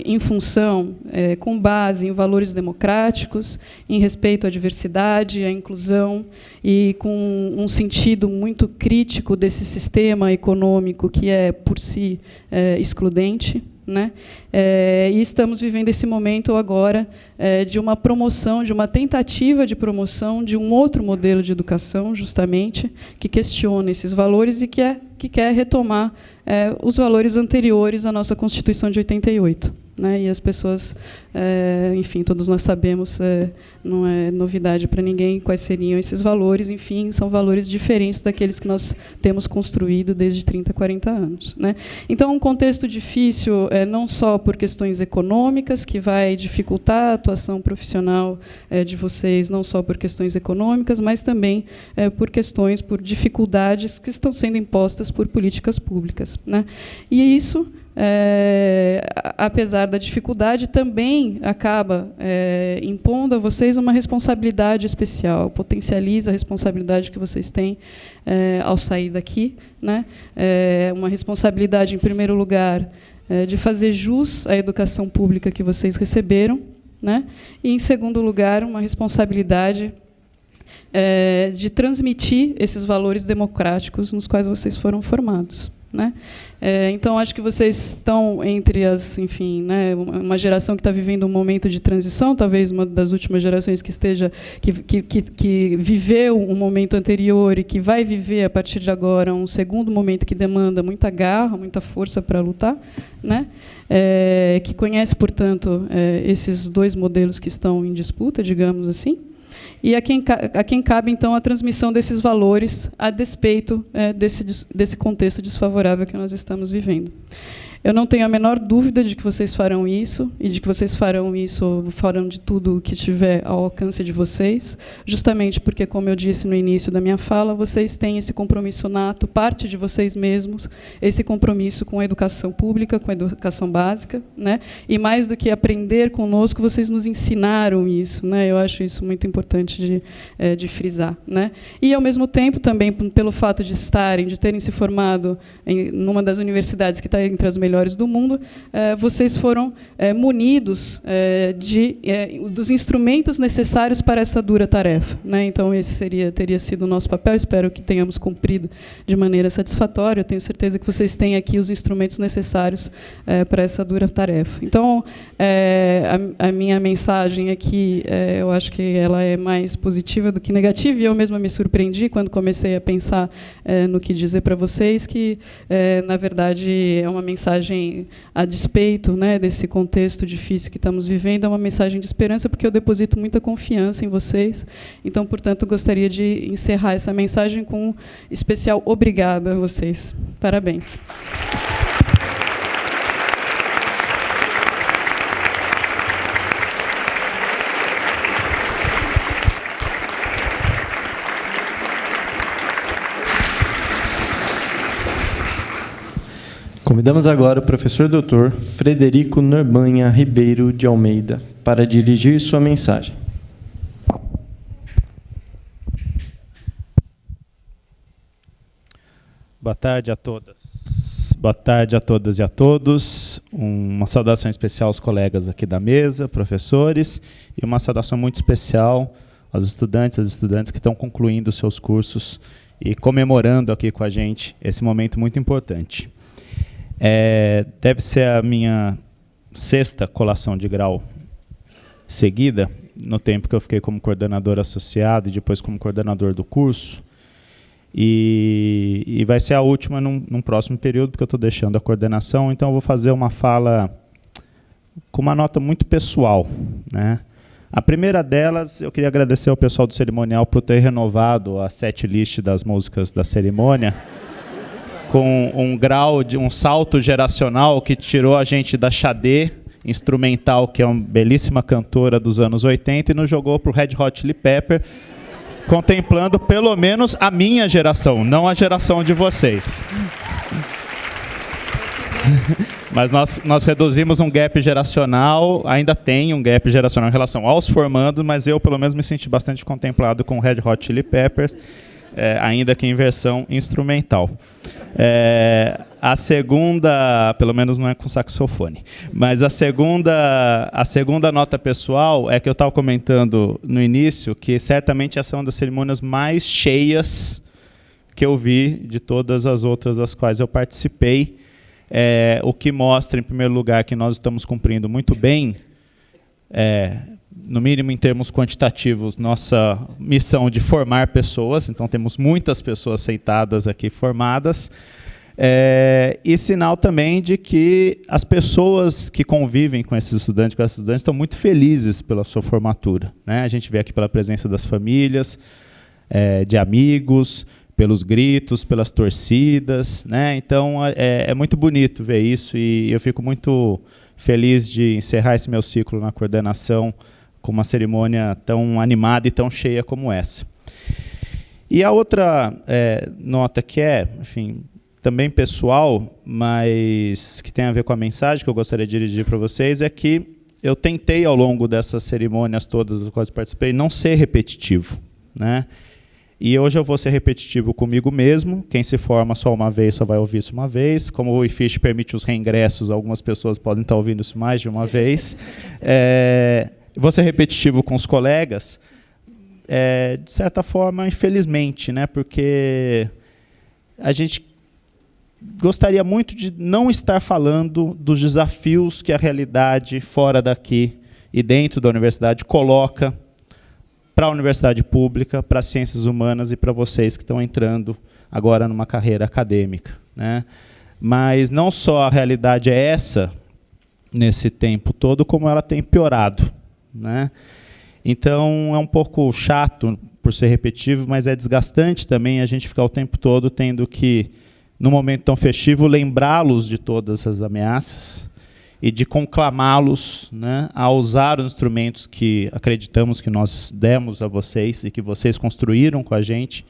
em função, com base em valores democráticos, em respeito à diversidade, à inclusão, e com um sentido muito crítico desse sistema econômico que é, por si, excludente, né? E estamos vivendo esse momento agora de uma promoção, de uma tentativa de promoção de um outro modelo de educação, justamente, que questiona esses valores e que quer retomar os valores anteriores à nossa Constituição de 88. Né? E as pessoas, enfim, todos nós sabemos, não é novidade para ninguém quais seriam esses valores, enfim, são valores diferentes daqueles que nós temos construído desde 30, 40 anos. Né? Então, um contexto difícil, não só por questões econômicas, que vai dificultar a atuação profissional de vocês, não só por questões econômicas, mas também por dificuldades que estão sendo impostas por políticas públicas. Né? E isso, apesar da dificuldade, também acaba impondo a vocês uma responsabilidade especial, potencializa a responsabilidade que vocês têm ao sair daqui, né? Uma responsabilidade, em primeiro lugar, de fazer jus à educação pública que vocês receberam, né? E, em segundo lugar, uma responsabilidade de transmitir esses valores democráticos nos quais vocês foram formados, né? Então, acho que vocês estão entre enfim, né, uma geração que está vivendo um momento de transição, talvez uma das últimas gerações que viveu um momento anterior e que vai viver, a partir de agora, um segundo momento que demanda muita garra, muita força para lutar, né? Que conhece, portanto, esses dois modelos que estão em disputa, digamos assim, e a quem cabe, então, a transmissão desses valores a despeito desse contexto desfavorável que nós estamos vivendo. Eu não tenho a menor dúvida de que vocês farão isso, e de que vocês farão de tudo o que estiver ao alcance de vocês, justamente porque, como eu disse no início da minha fala, vocês têm esse compromisso nato, parte de vocês mesmos, esse compromisso com a educação pública, com a educação básica, né? E, mais do que aprender conosco, vocês nos ensinaram isso, né? Eu acho isso muito importante de frisar, né? E, ao mesmo tempo, também, pelo fato de terem se formado numa das universidades que está entre as melhores do mundo, vocês foram munidos dos instrumentos necessários para essa dura tarefa, né? Então, esse teria sido o nosso papel. Espero que tenhamos cumprido de maneira satisfatória. Eu tenho certeza que vocês têm aqui os instrumentos necessários para essa dura tarefa. Então, a minha mensagem aqui, eu acho que ela é mais positiva do que negativa, e eu mesma me surpreendi quando comecei a pensar no que dizer para vocês, que, na verdade, é uma mensagem a despeito, né, desse contexto difícil que estamos vivendo, é uma mensagem de esperança, porque eu deposito muita confiança em vocês. Então, portanto, gostaria de encerrar essa mensagem com um especial obrigada a vocês. Parabéns. Convidamos agora o professor Dr. Frederico Norbanha Ribeiro de Almeida para dirigir sua mensagem. Boa tarde a todas. Boa tarde a todas e a todos. Uma saudação especial aos colegas aqui da mesa, professores, e uma saudação muito especial aos estudantes, às estudantes que estão concluindo seus cursos e comemorando aqui com a gente esse momento muito importante. Deve ser a minha 6ª colação de grau seguida, no tempo que eu fiquei como coordenador associado e depois como coordenador do curso. E vai ser a última num próximo período, porque eu estou deixando a coordenação, então eu vou fazer uma fala com uma nota muito pessoal, né? A primeira delas, eu queria agradecer ao pessoal do cerimonial por ter renovado a setlist das músicas da cerimônia, com um salto geracional que tirou a gente da Xadê instrumental, que é uma belíssima cantora dos anos 80, e nos jogou para o Red Hot Chili Pepper, contemplando pelo menos a minha geração, não a geração de vocês. Mas nós reduzimos um gap geracional, ainda tem um gap geracional em relação aos formandos, mas eu pelo menos me senti bastante contemplado com o Red Hot Chili Peppers, ainda que em versão instrumental. A segunda, pelo menos não é com saxofone, mas a segunda nota pessoal é que eu estava comentando no início que certamente essa é uma das cerimônias mais cheias que eu vi de todas as outras das quais eu participei, o que mostra, em primeiro lugar, que nós estamos cumprindo muito bem, no mínimo em termos quantitativos, nossa missão de formar pessoas. Então, temos muitas pessoas sentadas aqui formadas, e sinal também de que as pessoas que convivem com esses estudantes, estão muito felizes pela sua formatura, né? A gente vê aqui pela presença das famílias, de amigos, pelos gritos, pelas torcidas, né? Então, é muito bonito ver isso, e eu fico muito feliz de encerrar esse meu ciclo na coordenação com uma cerimônia tão animada e tão cheia como essa. E a outra nota que enfim, também pessoal, mas que tem a ver com a mensagem que eu gostaria de dirigir para vocês, é que eu tentei, ao longo dessas cerimônias todas das quais participei, não ser repetitivo, né? E hoje eu vou ser repetitivo comigo mesmo. Quem se forma só uma vez só vai ouvir isso uma vez. Como o IFISH permite os reingressos, algumas pessoas podem estar ouvindo isso mais de uma vez. Vou ser repetitivo com os colegas, de certa forma, infelizmente, né? Porque a gente gostaria muito de não estar falando dos desafios que a realidade fora daqui e dentro da universidade coloca para a universidade pública, para as ciências humanas e para vocês que estão entrando agora numa carreira acadêmica, né? Mas não só a realidade é essa nesse tempo todo, como ela tem piorado, né? Então, é um pouco chato por ser repetitivo, mas é desgastante também a gente ficar o tempo todo tendo que, num momento tão festivo, lembrá-los de todas as ameaças e de conclamá-los, né, a usar os instrumentos que acreditamos que nós demos a vocês e que vocês construíram com a gente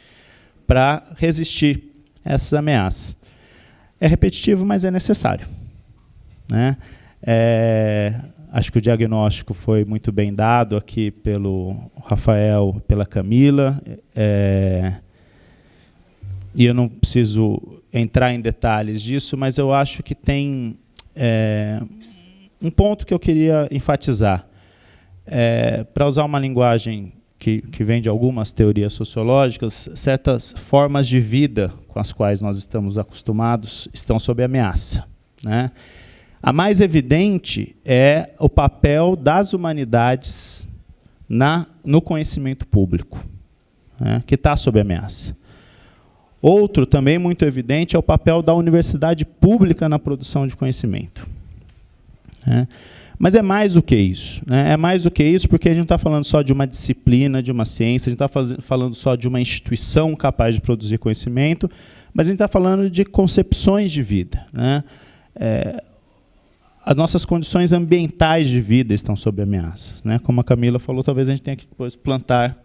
para resistir a essas ameaças. É repetitivo, mas é necessário, né? Acho que o diagnóstico foi muito bem dado aqui pelo Rafael, pela Camila, e eu não preciso entrar em detalhes disso, mas eu acho que tem um ponto que eu queria enfatizar. Para usar uma linguagem que vem de algumas teorias sociológicas, certas formas de vida com as quais nós estamos acostumados estão sob ameaça, né? A mais evidente é o papel das humanidades no conhecimento público, né, que está sob ameaça. Outro, também muito evidente, é o papel da universidade pública na produção de conhecimento, né? Mas é mais do que isso, né? É mais do que isso porque a gente não está falando só de uma disciplina, de uma ciência, a gente está falando só de uma instituição capaz de produzir conhecimento, mas a gente está falando de concepções de vida, né? As nossas condições ambientais de vida estão sob ameaças, né? Como a Camila falou, talvez a gente tenha que depois plantar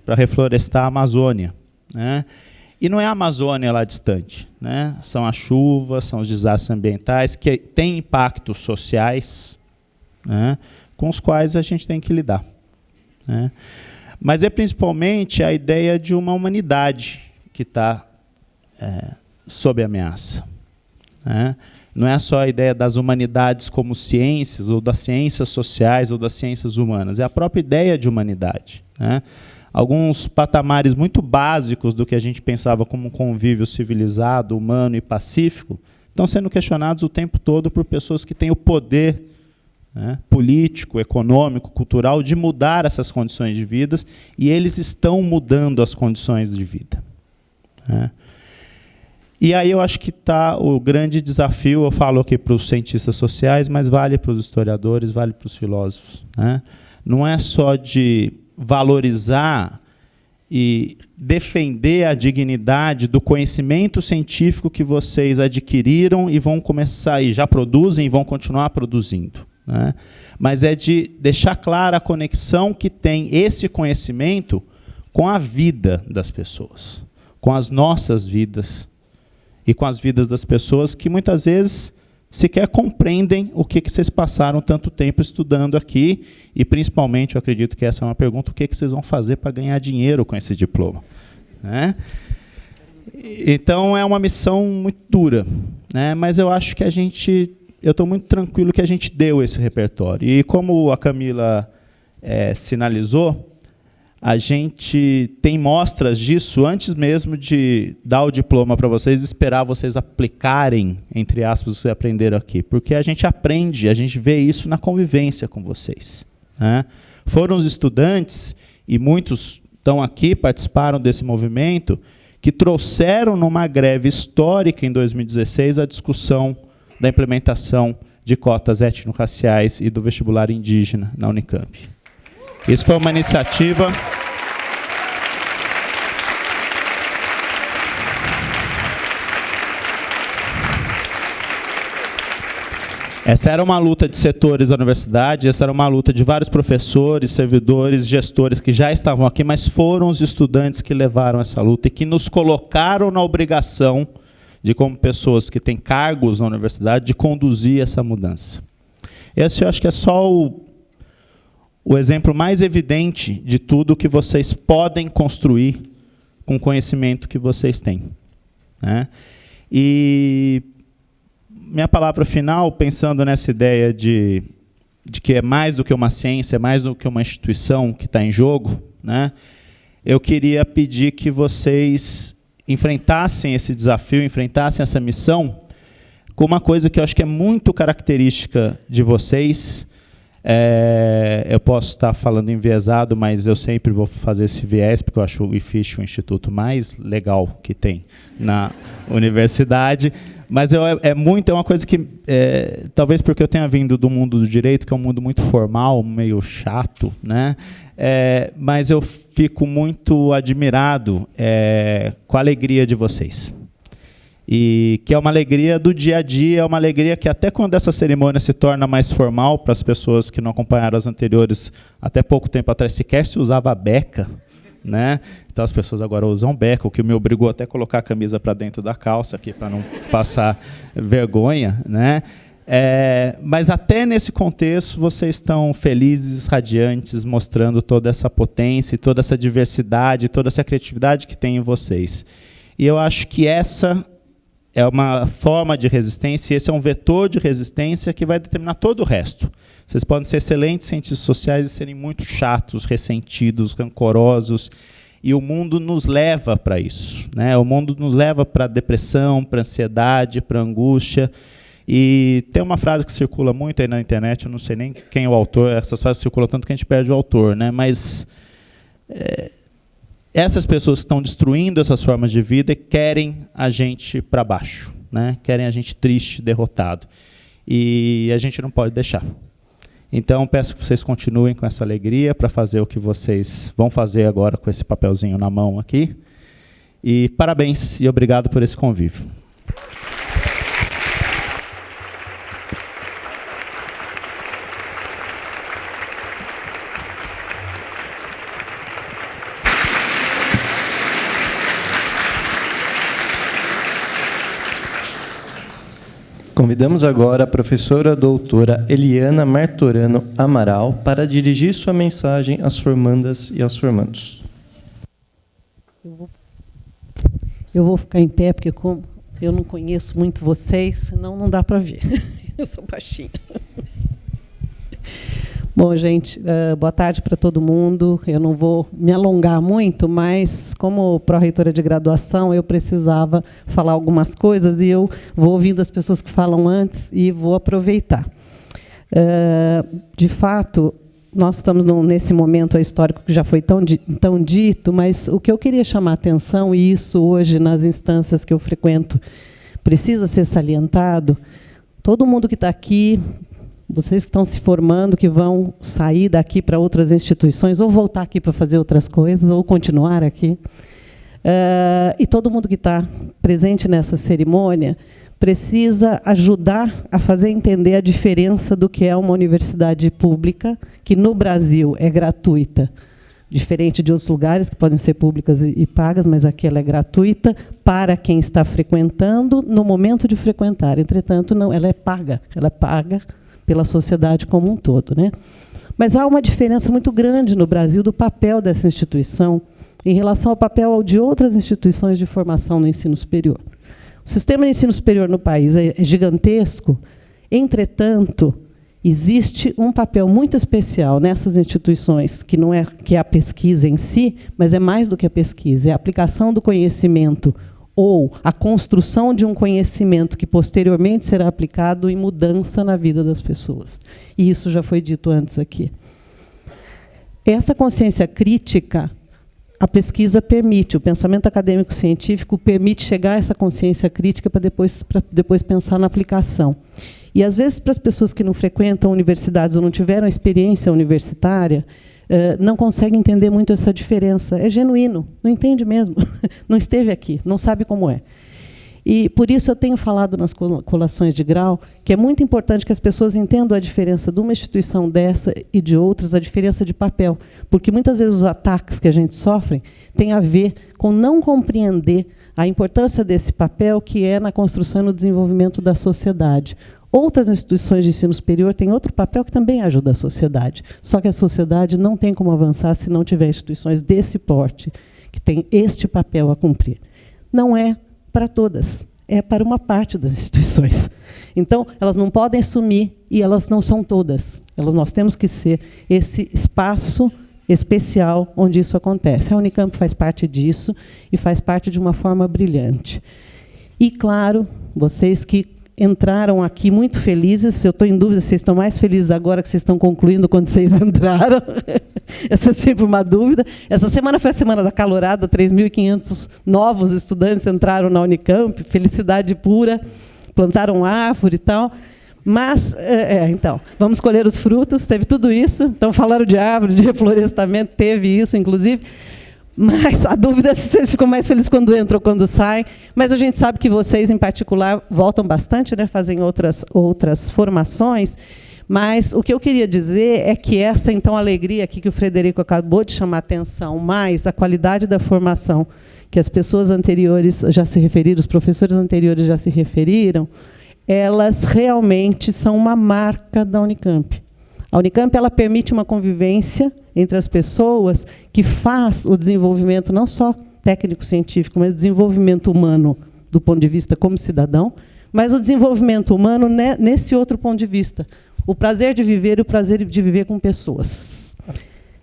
para reflorestar a Amazônia, né? E não é a Amazônia lá distante, né? São as chuvas, são os desastres ambientais que têm impactos sociais, né, com os quais a gente tem que lidar, né? Mas é principalmente a ideia de uma humanidade que está sob ameaça, né? Não é só a ideia das humanidades como ciências, ou das ciências sociais, ou das ciências humanas. É a própria ideia de humanidade, né? Alguns patamares muito básicos do que a gente pensava como um convívio civilizado, humano e pacífico estão sendo questionados o tempo todo por pessoas que têm o poder, né, político, econômico, cultural, de mudar essas condições de vida, e eles estão mudando as condições de vida, né? E aí eu acho que está o grande desafio, eu falo aqui para os cientistas sociais, mas vale para os historiadores, vale para os filósofos, né? Não é só de valorizar e defender a dignidade do conhecimento científico que vocês adquiriram e vão começar, e já produzem e vão continuar produzindo, né? Mas é de deixar clara a conexão que tem esse conhecimento com a vida das pessoas, com as nossas vidas, e com as vidas das pessoas que muitas vezes sequer compreendem o que vocês passaram tanto tempo estudando aqui, e principalmente, eu acredito que essa é uma pergunta, o que vocês vão fazer para ganhar dinheiro com esse diploma, né? Então, é uma missão muito dura, né? Mas eu acho que eu estou muito tranquilo que a gente deu esse repertório. E como a Camila sinalizou, a gente tem mostras disso antes mesmo de dar o diploma para vocês, esperar vocês aplicarem, entre aspas, o que vocês aprenderam aqui. Porque a gente aprende, a gente vê isso na convivência com vocês, né? Foram os estudantes, e muitos estão aqui, participaram desse movimento, que trouxeram numa greve histórica em 2016 a discussão da implementação de cotas étnico-raciais e do vestibular indígena na Unicamp. Isso foi uma iniciativa Essa era uma luta de setores da universidade, essa era uma luta de vários professores, servidores, gestores que já estavam aqui, mas foram os estudantes que levaram essa luta e que nos colocaram na obrigação de, como pessoas que têm cargos na universidade, de conduzir essa mudança. Esse eu acho que é só o exemplo mais evidente de tudo que vocês podem construir com o conhecimento que vocês têm, né? E minha palavra final, pensando nessa ideia de que é mais do que uma ciência, é mais do que uma instituição que está em jogo, né? Eu queria pedir que vocês enfrentassem esse desafio, enfrentassem essa missão com uma coisa que eu acho que é muito característica de vocês. Eu posso estar falando enviesado, mas eu sempre vou fazer esse viés, porque eu acho o IFISH o instituto mais legal que tem na universidade. Mas é uma coisa que, talvez porque eu tenha vindo do mundo do direito, que é um mundo muito formal, meio chato, né? Mas eu fico muito admirado com a alegria de vocês. E que é uma alegria do dia a dia, é uma alegria que até quando essa cerimônia se torna mais formal, para as pessoas que não acompanharam as anteriores, até pouco tempo atrás sequer se usava a beca, né? Então as pessoas agora usam beca, o que me obrigou até a colocar a camisa para dentro da calça aqui para não passar vergonha, né? Mas até nesse contexto vocês estão felizes, radiantes, mostrando toda essa potência, toda essa diversidade, toda essa criatividade que tem em vocês. E eu acho que essa é uma forma de resistência, e esse é um vetor de resistência que vai determinar todo o resto. Vocês podem ser excelentes cientistas sociais e serem muito chatos, ressentidos, rancorosos, e o mundo nos leva para isso, né? O mundo nos leva para a depressão, para a ansiedade, para a angústia. E tem uma frase que circula muito aí na internet, eu não sei nem quem é o autor, essas frases circulam tanto que a gente perde o autor, né? Mas essas pessoas que estão destruindo essas formas de vida querem a gente para baixo, né? Querem a gente triste, derrotado. E a gente não pode deixar. Então, peço que vocês continuem com essa alegria para fazer o que vocês vão fazer agora com esse papelzinho na mão aqui. E parabéns e obrigado por esse convívio. Convidamos agora a professora doutora Eliana Martorano Amaral para dirigir sua mensagem às formandas e aos formandos. Eu vou ficar em pé, porque como eu não conheço muito vocês, senão não dá para ver. Eu sou baixinha. Bom, gente, boa tarde para todo mundo. Eu não vou me alongar muito, mas como pró-reitora de graduação, eu precisava falar algumas coisas e eu vou ouvindo as pessoas que falam antes e vou aproveitar. De fato, nós estamos nesse momento histórico que já foi tão dito, mas o que eu queria chamar a atenção, e isso hoje nas instâncias que eu frequento precisa ser salientado, todo mundo que está aqui, vocês que estão se formando, que vão sair daqui para outras instituições, ou voltar aqui para fazer outras coisas, ou continuar aqui. E todo mundo que está presente nessa cerimônia precisa ajudar a fazer entender a diferença do que é uma universidade pública, que no Brasil é gratuita, diferente de outros lugares que podem ser públicas e pagas, mas aqui ela é gratuita para quem está frequentando no momento de frequentar. Entretanto, não, ela é paga pela sociedade como um todo, né? Mas há uma diferença muito grande no Brasil do papel dessa instituição em relação ao papel de outras instituições de formação no ensino superior. O sistema de ensino superior no país é gigantesco, entretanto, existe um papel muito especial nessas instituições, que não é a pesquisa em si, mas é mais do que a pesquisa, é a aplicação do conhecimento ou a construção de um conhecimento que posteriormente será aplicado em mudança na vida das pessoas. E isso já foi dito antes aqui. Essa consciência crítica, a pesquisa permite, o pensamento acadêmico-científico permite chegar a essa consciência crítica para depois pensar na aplicação. E, às vezes, para as pessoas que não frequentam universidades ou não tiveram experiência universitária, não conseguem entender muito essa diferença. É genuíno, não entende mesmo. Não esteve aqui, não sabe como é. E, por isso, eu tenho falado nas colações de grau que é muito importante que as pessoas entendam a diferença de uma instituição dessa e de outras, a diferença de papel. Porque, muitas vezes, os ataques que a gente sofre têm a ver com não compreender a importância desse papel que é na construção e no desenvolvimento da sociedade. Outras instituições de ensino superior têm outro papel que também ajuda a sociedade. Só que a sociedade não tem como avançar se não tiver instituições desse porte, que tem este papel a cumprir. Não é para todas, é para uma parte das instituições. Então, elas não podem sumir e elas não são todas. Nós temos que ser esse espaço especial onde isso acontece. A Unicamp faz parte disso e faz parte de uma forma brilhante. E, claro, vocês que entraram aqui muito felizes, eu estou em dúvida se vocês estão mais felizes agora que vocês estão concluindo quando vocês entraram. Essa é sempre uma dúvida. Essa semana foi a semana da calorada, 3.500 novos estudantes entraram na Unicamp, felicidade pura, plantaram árvore e tal. Mas, então, vamos colher os frutos, teve tudo isso. Então, falaram de árvore, de reflorestamento, teve isso, inclusive. Mas a dúvida é se vocês ficam mais felizes quando entram ou quando saem. Mas a gente sabe que vocês, em particular, voltam bastante, né, fazem outras formações. Mas o que eu queria dizer é que essa, então, alegria aqui que o Frederico acabou de chamar a atenção, mais a qualidade da formação, que as pessoas anteriores já se referiram, os professores anteriores já se referiram, elas realmente são uma marca da Unicamp. A Unicamp ela permite uma convivência entre as pessoas que faz o desenvolvimento não só técnico-científico, mas o desenvolvimento humano do ponto de vista como cidadão, mas o desenvolvimento humano nesse outro ponto de vista. O prazer de viver e o prazer de viver com pessoas.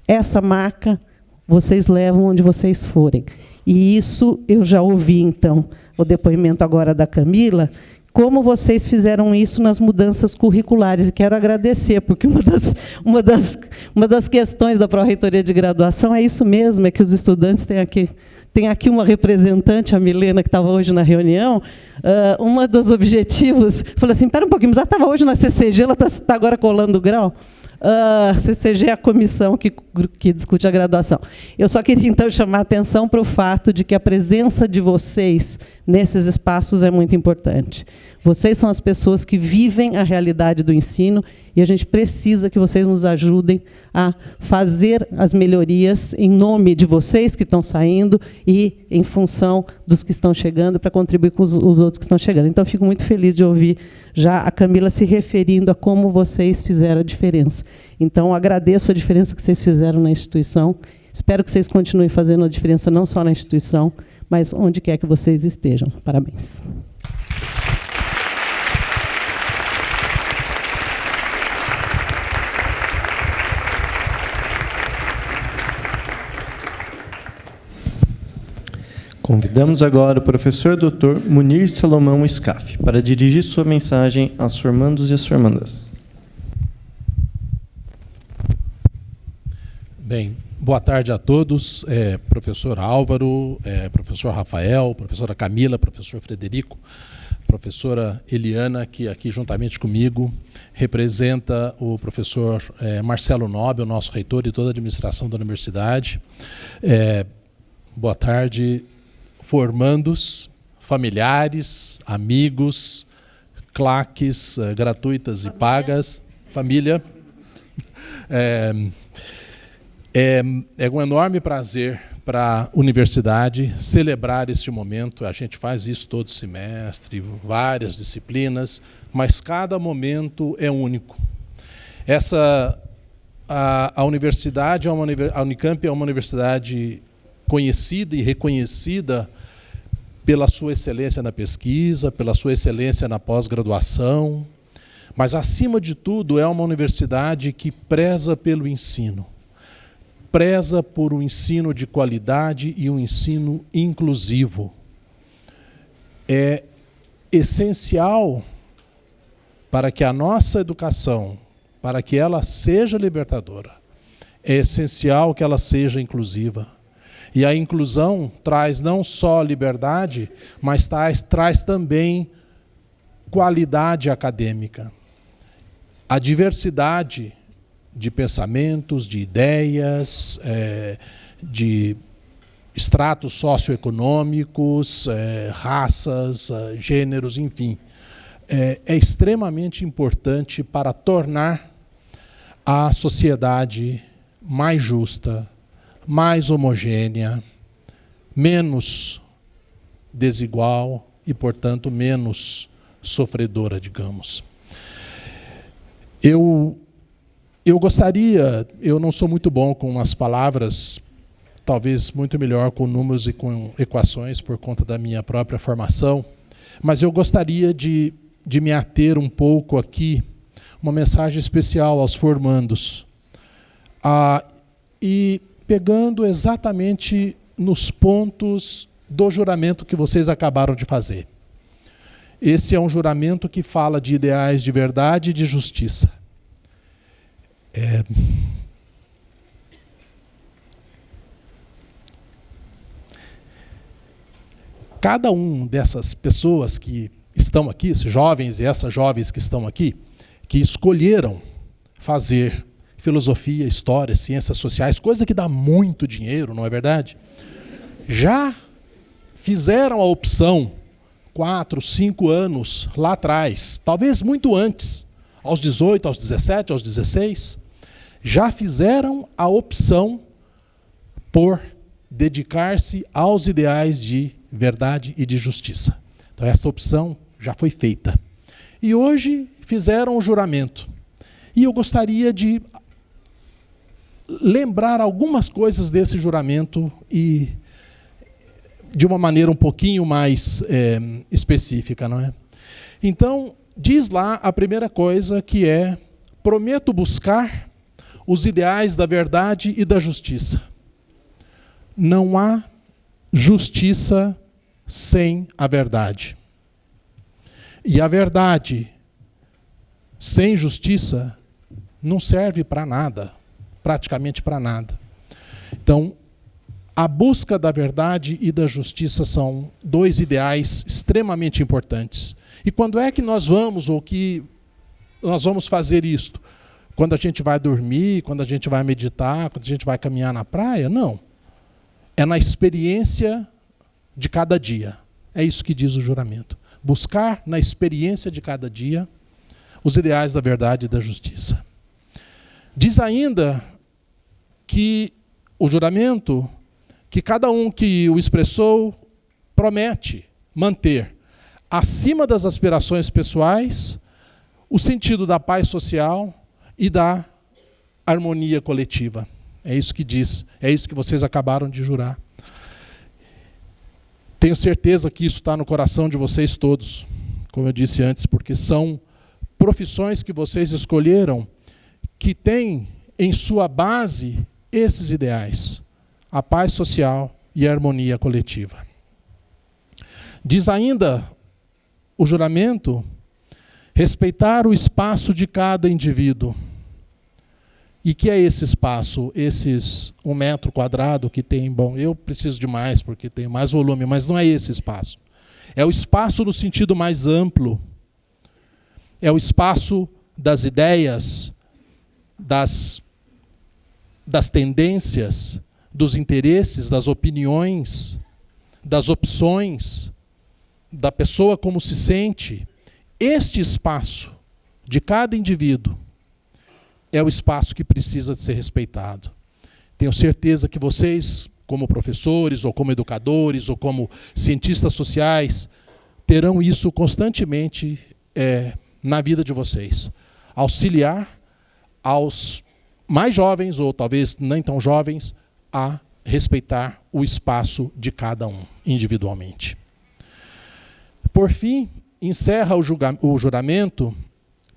Essa marca vocês levam onde vocês forem. E isso eu já ouvi, então, o depoimento agora da Camila, como vocês fizeram isso nas mudanças curriculares. E quero agradecer, porque uma das questões da Pró-Reitoria de Graduação é isso mesmo, é que os estudantes têm aqui uma representante, a Milena, que estava hoje na reunião, um dos objetivos, falou assim, espera um pouquinho, mas ela estava hoje na CCG, ela está agora colando o grau? CCG é a comissão que discute a graduação. Eu só queria, então, chamar a atenção para o fato de que a presença de vocês nesses espaços é muito importante. Vocês são as pessoas que vivem a realidade do ensino e a gente precisa que vocês nos ajudem a fazer as melhorias em nome de vocês que estão saindo e em função dos que estão chegando, para contribuir com os outros que estão chegando. Então, fico muito feliz de ouvir já a Camila se referindo a como vocês fizeram a diferença. Então, agradeço a diferença que vocês fizeram na instituição. Espero que vocês continuem fazendo a diferença não só na instituição, mas onde quer que vocês estejam. Parabéns. Convidamos agora o professor Dr. Munir Salomão Scaff para dirigir sua mensagem aos formandos e às formandas. Bem, boa tarde a todos, professor Álvaro, professor Rafael, professora Camila, professor Frederico, professora Eliana, que aqui juntamente comigo representa o professor Marcelo Nobel, nosso reitor e toda a administração da universidade. Boa tarde, formandos, familiares, amigos, claques gratuitas e pagas, família. É um enorme prazer para a universidade celebrar este momento. A gente faz isso todo semestre, várias disciplinas, mas cada momento é único. A universidade, a Unicamp é uma universidade conhecida e reconhecida pela sua excelência na pesquisa, pela sua excelência na pós-graduação, mas, acima de tudo, é uma universidade que preza pelo ensino, preza por um ensino de qualidade e um ensino inclusivo. É essencial para que a nossa educação, para que ela seja libertadora, é essencial que ela seja inclusiva. E a inclusão traz não só liberdade, mas traz também qualidade acadêmica. A diversidade de pensamentos, de ideias, de estratos socioeconômicos, raças, gêneros, enfim, é extremamente importante para tornar a sociedade mais justa, mais homogênea, menos desigual e, portanto, menos sofredora, digamos. Eu gostaria, eu não sou muito bom com as palavras talvez muito melhor com números e com equações por conta da minha própria formação, mas eu gostaria de me ater um pouco aqui, uma mensagem especial aos formandos, e pegando exatamente nos pontos do juramento que vocês acabaram de fazer. Esse é um juramento que fala de ideais de verdade e de justiça. Cada um dessas pessoas que estão aqui, esses jovens e essas jovens que estão aqui, que escolheram fazer filosofia, história, ciências sociais, coisa que dá muito dinheiro, não é verdade? Já fizeram a opção 4, 5 anos lá atrás, talvez muito antes, aos 18, aos 17, aos 16, já fizeram a opção por dedicar-se aos ideais de verdade e de justiça. Então essa opção já foi feita. E hoje fizeram o juramento. E eu gostaria de lembrar algumas coisas desse juramento e de uma maneira um pouquinho mais específica, não é? Então, diz lá a primeira coisa, que é: prometo buscar os ideais da verdade e da justiça. Não há justiça sem a verdade. E a verdade sem justiça não serve para nada, praticamente para nada. Então, a busca da verdade e da justiça são dois ideais extremamente importantes. E quando é que nós vamos, ou que nós vamos fazer isto? Quando a gente vai dormir, quando a gente vai meditar, quando a gente vai caminhar na praia? Não. É na experiência de cada dia. É isso que diz o juramento. Buscar na experiência de cada dia os ideais da verdade e da justiça. Diz ainda que o juramento, que cada um que o expressou promete manter acima das aspirações pessoais o sentido da paz social e da harmonia coletiva. É isso que diz, é isso que vocês acabaram de jurar. Tenho certeza que isso está no coração de vocês todos, como eu disse antes, porque são profissões que vocês escolheram que têm em sua base esses ideais: a paz social e a harmonia coletiva. Diz ainda o juramento: respeitar o espaço de cada indivíduo. E que é esse espaço? Esses 1 metro quadrado que tem, bom, eu preciso de mais porque tem mais volume, mas não é esse espaço. É o espaço no sentido mais amplo. É o espaço das ideias, das tendências, dos interesses, das opiniões, das opções, da pessoa como se sente. Este espaço de cada indivíduo é o espaço que precisa de ser respeitado. Tenho certeza que vocês, como professores, ou como educadores, ou como cientistas sociais, terão isso constantemente na vida de vocês. Auxiliar aos mais jovens, ou talvez nem tão jovens, a respeitar o espaço de cada um, individualmente. Por fim, encerra o juramento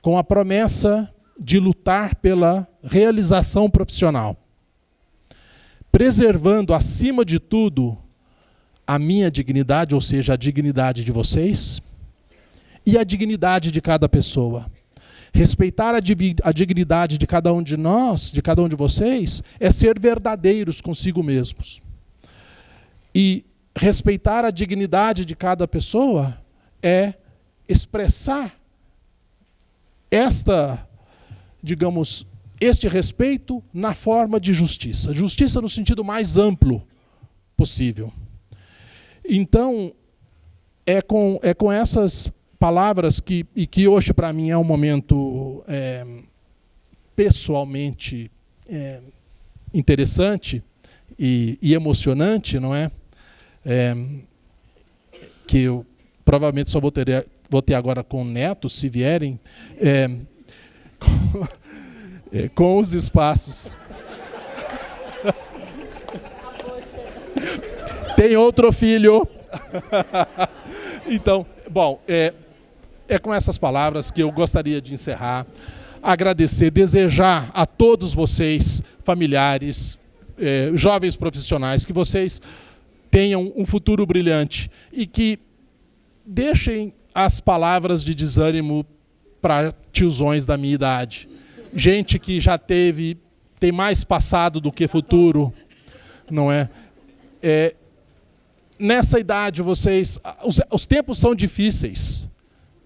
com a promessa de lutar pela realização profissional, preservando, acima de tudo, a minha dignidade, ou seja, a dignidade de vocês, e a dignidade de cada pessoa. Respeitar a dignidade de cada um de nós, de cada um de vocês, é ser verdadeiros consigo mesmos. E respeitar a dignidade de cada pessoa é expressar este respeito na forma de justiça. Justiça no sentido mais amplo possível. Então, é com essas palavras que hoje para mim é um momento pessoalmente interessante e emocionante, não é? Que eu provavelmente só vou ter agora com netos, se vierem, com os espaços. Tem outro filho. Então, bom, é com essas palavras que eu gostaria de encerrar. Agradecer, desejar a todos vocês, familiares, jovens profissionais, que vocês tenham um futuro brilhante e que deixem as palavras de desânimo para tiozões da minha idade. Gente que já tem mais passado do que futuro, não é? Nessa idade, vocês... Os tempos são difíceis,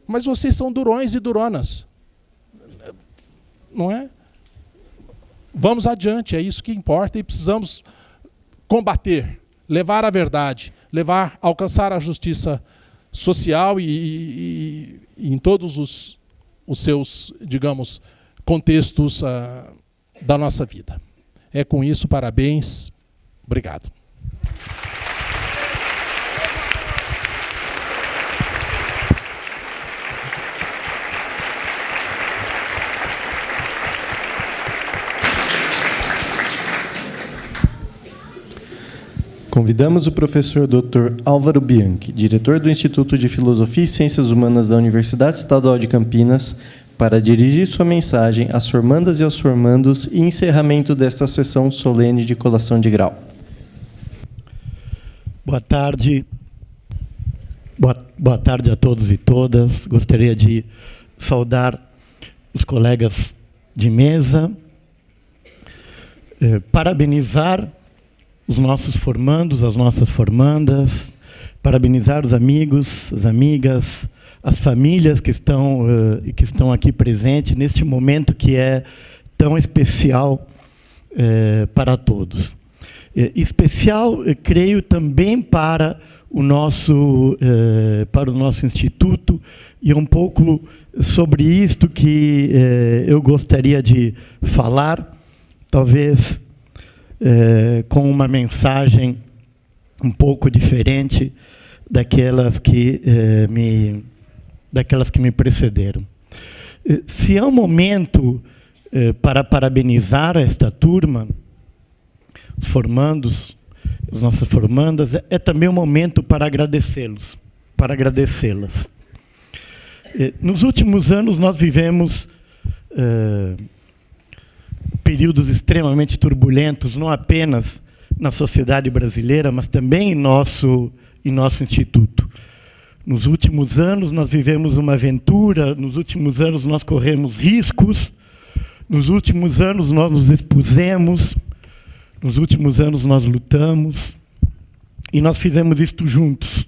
mas vocês são durões e duronas. Não é? Vamos adiante, é isso que importa, e precisamos combater, levar a verdade, alcançar a justiça social e em todos os seus, digamos, contextos da nossa vida. É com isso, parabéns, obrigado. Convidamos o professor Dr. Álvaro Bianchi, diretor do Instituto de Filosofia e Ciências Humanas da Universidade Estadual de Campinas, para dirigir sua mensagem às formandas e aos formandos e encerramento desta sessão solene de colação de grau. Boa tarde. Boa tarde a todos e todas. Gostaria de saudar os colegas de mesa, parabenizar os nossos formandos, as nossas formandas, parabenizar os amigos, as amigas, as famílias que estão aqui presentes neste momento que é tão especial para todos. Especial, creio, também para o nosso instituto, e é um pouco sobre isto que eu gostaria de falar, talvez com uma mensagem um pouco diferente daquelas que me precederam. Se é um momento para parabenizar esta turma, os formandos, as nossas formandas, é também um momento para agradecê-los, para agradecê-las. Nos últimos anos nós vivemos períodos extremamente turbulentos, não apenas na sociedade brasileira, mas também em nosso instituto. Nos últimos anos nós vivemos uma aventura, nos últimos anos nós corremos riscos, nos últimos anos nós nos expusemos, nos últimos anos nós lutamos, e nós fizemos isto juntos.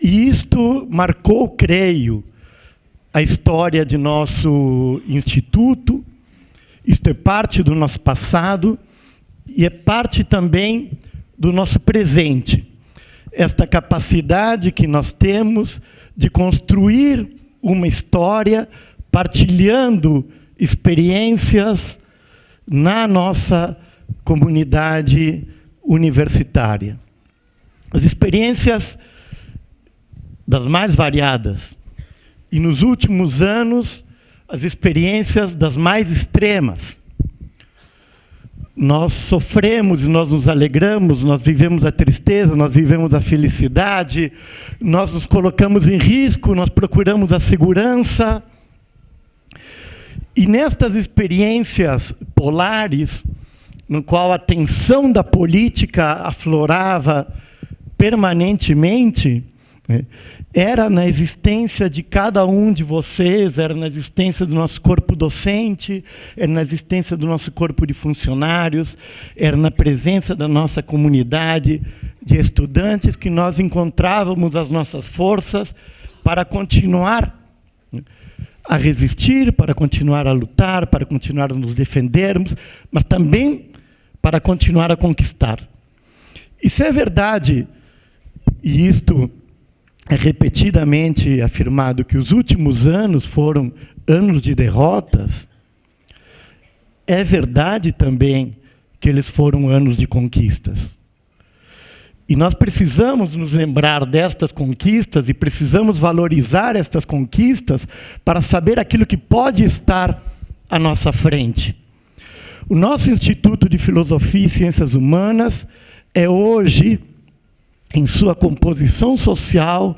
E isto marcou, creio, a história de nosso instituto. Isto é parte do nosso passado e é parte também do nosso presente. Esta capacidade que nós temos de construir uma história partilhando experiências na nossa comunidade universitária. As experiências das mais variadas. E nos últimos anos, as experiências das mais extremas. Nós sofremos, nós nos alegramos, nós vivemos a tristeza, nós vivemos a felicidade, nós nos colocamos em risco, nós procuramos a segurança. E nestas experiências polares, no qual a tensão da política aflorava permanentemente, era na existência de cada um de vocês, era na existência do nosso corpo docente, era na existência do nosso corpo de funcionários, era na presença da nossa comunidade de estudantes que nós encontrávamos as nossas forças para continuar a resistir, para continuar a lutar, para continuar a nos defendermos, mas também para continuar a conquistar. Isso é verdade, e isto é repetidamente afirmado, que os últimos anos foram anos de derrotas. É verdade também que eles foram anos de conquistas. E nós precisamos nos lembrar destas conquistas e precisamos valorizar estas conquistas para saber aquilo que pode estar à nossa frente. O nosso Instituto de Filosofia e Ciências Humanas é hoje, em sua composição social,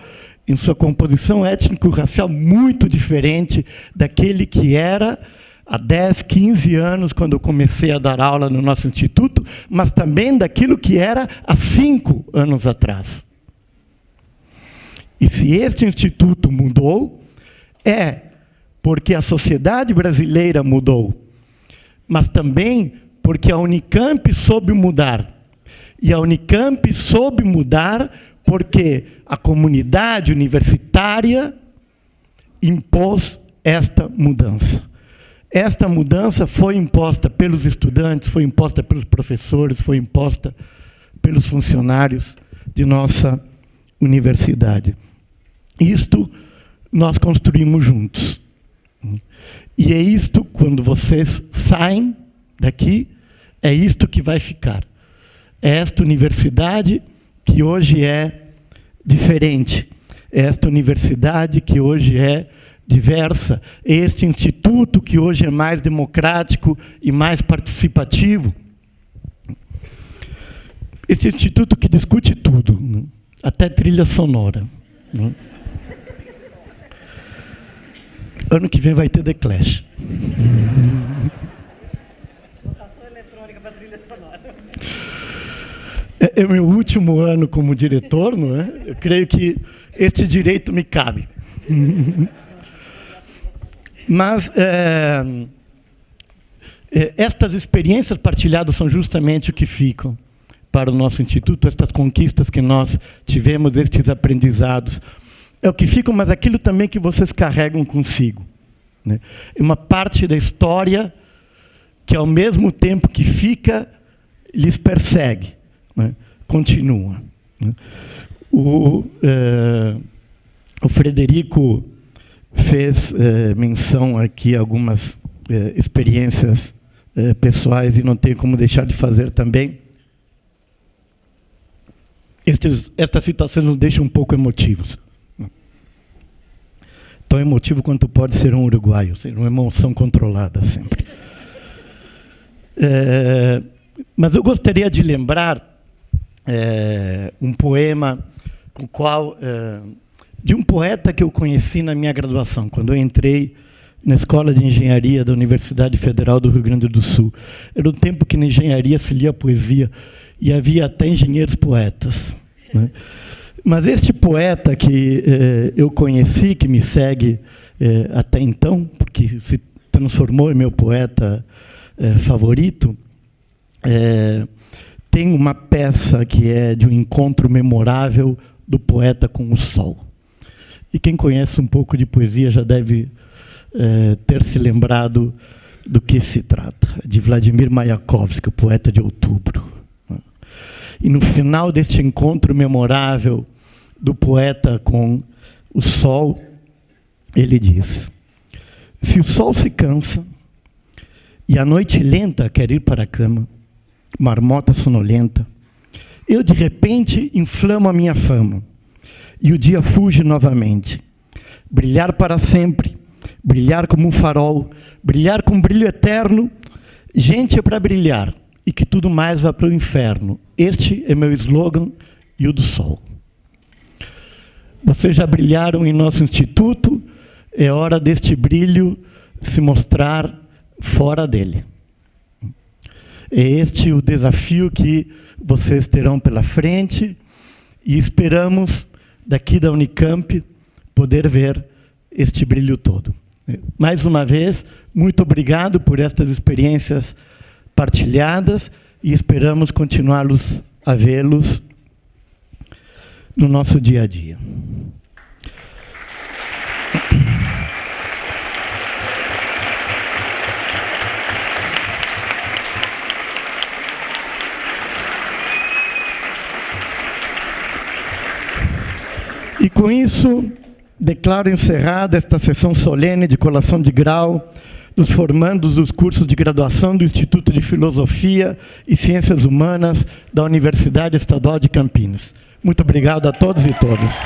em sua composição étnico-racial, muito diferente daquele que era há 10, 15 anos, quando eu comecei a dar aula no nosso instituto, mas também daquilo que era há 5 anos atrás. E se este instituto mudou, é porque a sociedade brasileira mudou, mas também porque a Unicamp soube mudar. E a Unicamp soube mudar porque a comunidade universitária impôs esta mudança. Esta mudança foi imposta pelos estudantes, foi imposta pelos professores, foi imposta pelos funcionários de nossa universidade. Isto nós construímos juntos. E é isto, quando vocês saem daqui, é isto que vai ficar. É esta universidade que hoje é diferente. É esta universidade que hoje é diversa. É este instituto que hoje é mais democrático e mais participativo. Este instituto que discute tudo, né? Até trilha sonora. Né? Ano que vem vai ter The Clash. Votação eletrônica para trilha sonora. É o meu último ano como diretor, não é? Eu creio que este direito me cabe. Mas estas experiências partilhadas são justamente o que ficam para o nosso instituto, estas conquistas que nós tivemos, estes aprendizados. É o que ficam, mas aquilo também que vocês carregam consigo. Né? É uma parte da história que, ao mesmo tempo que fica, lhes persegue. Né? Continua. Né? O Frederico fez menção aqui a algumas experiências pessoais e não tenho como deixar de fazer também. Estas situações nos deixam um pouco emotivos. Tão emotivo quanto pode ser um uruguaio, ser uma emoção controlada sempre. Mas eu gostaria de lembrar um poema com qual, de um poeta que eu conheci na minha graduação, quando eu entrei na Escola de Engenharia da Universidade Federal do Rio Grande do Sul. Era um tempo que na engenharia se lia poesia e havia até engenheiros poetas. Né? Mas este poeta que eu conheci, que me segue até então, porque se transformou em meu poeta favorito, tem uma peça que é de um encontro memorável do poeta com o sol. E quem conhece um pouco de poesia já deve ter se lembrado do que se trata, de Vladimir Mayakovsky, o poeta de Outubro. E no final deste encontro memorável do poeta com o sol, ele diz: se o sol se cansa e a noite lenta quer ir para a cama, marmota sonolenta, eu de repente inflamo a minha fama e o dia fuge novamente. Brilhar para sempre, brilhar como um farol, brilhar com brilho eterno, gente é para brilhar e que tudo mais vá para o inferno. Este é meu slogan e o do sol. Vocês já brilharam em nosso instituto, é hora deste brilho se mostrar fora dele. É este o desafio que vocês terão pela frente e esperamos, daqui da Unicamp, poder ver este brilho todo. Mais uma vez, muito obrigado por estas experiências partilhadas e esperamos continuá-los a vê-los no nosso dia a dia. E com isso, declaro encerrada esta sessão solene de colação de grau dos formandos dos cursos de graduação do Instituto de Filosofia e Ciências Humanas da Universidade Estadual de Campinas. Muito obrigado a todos e todas.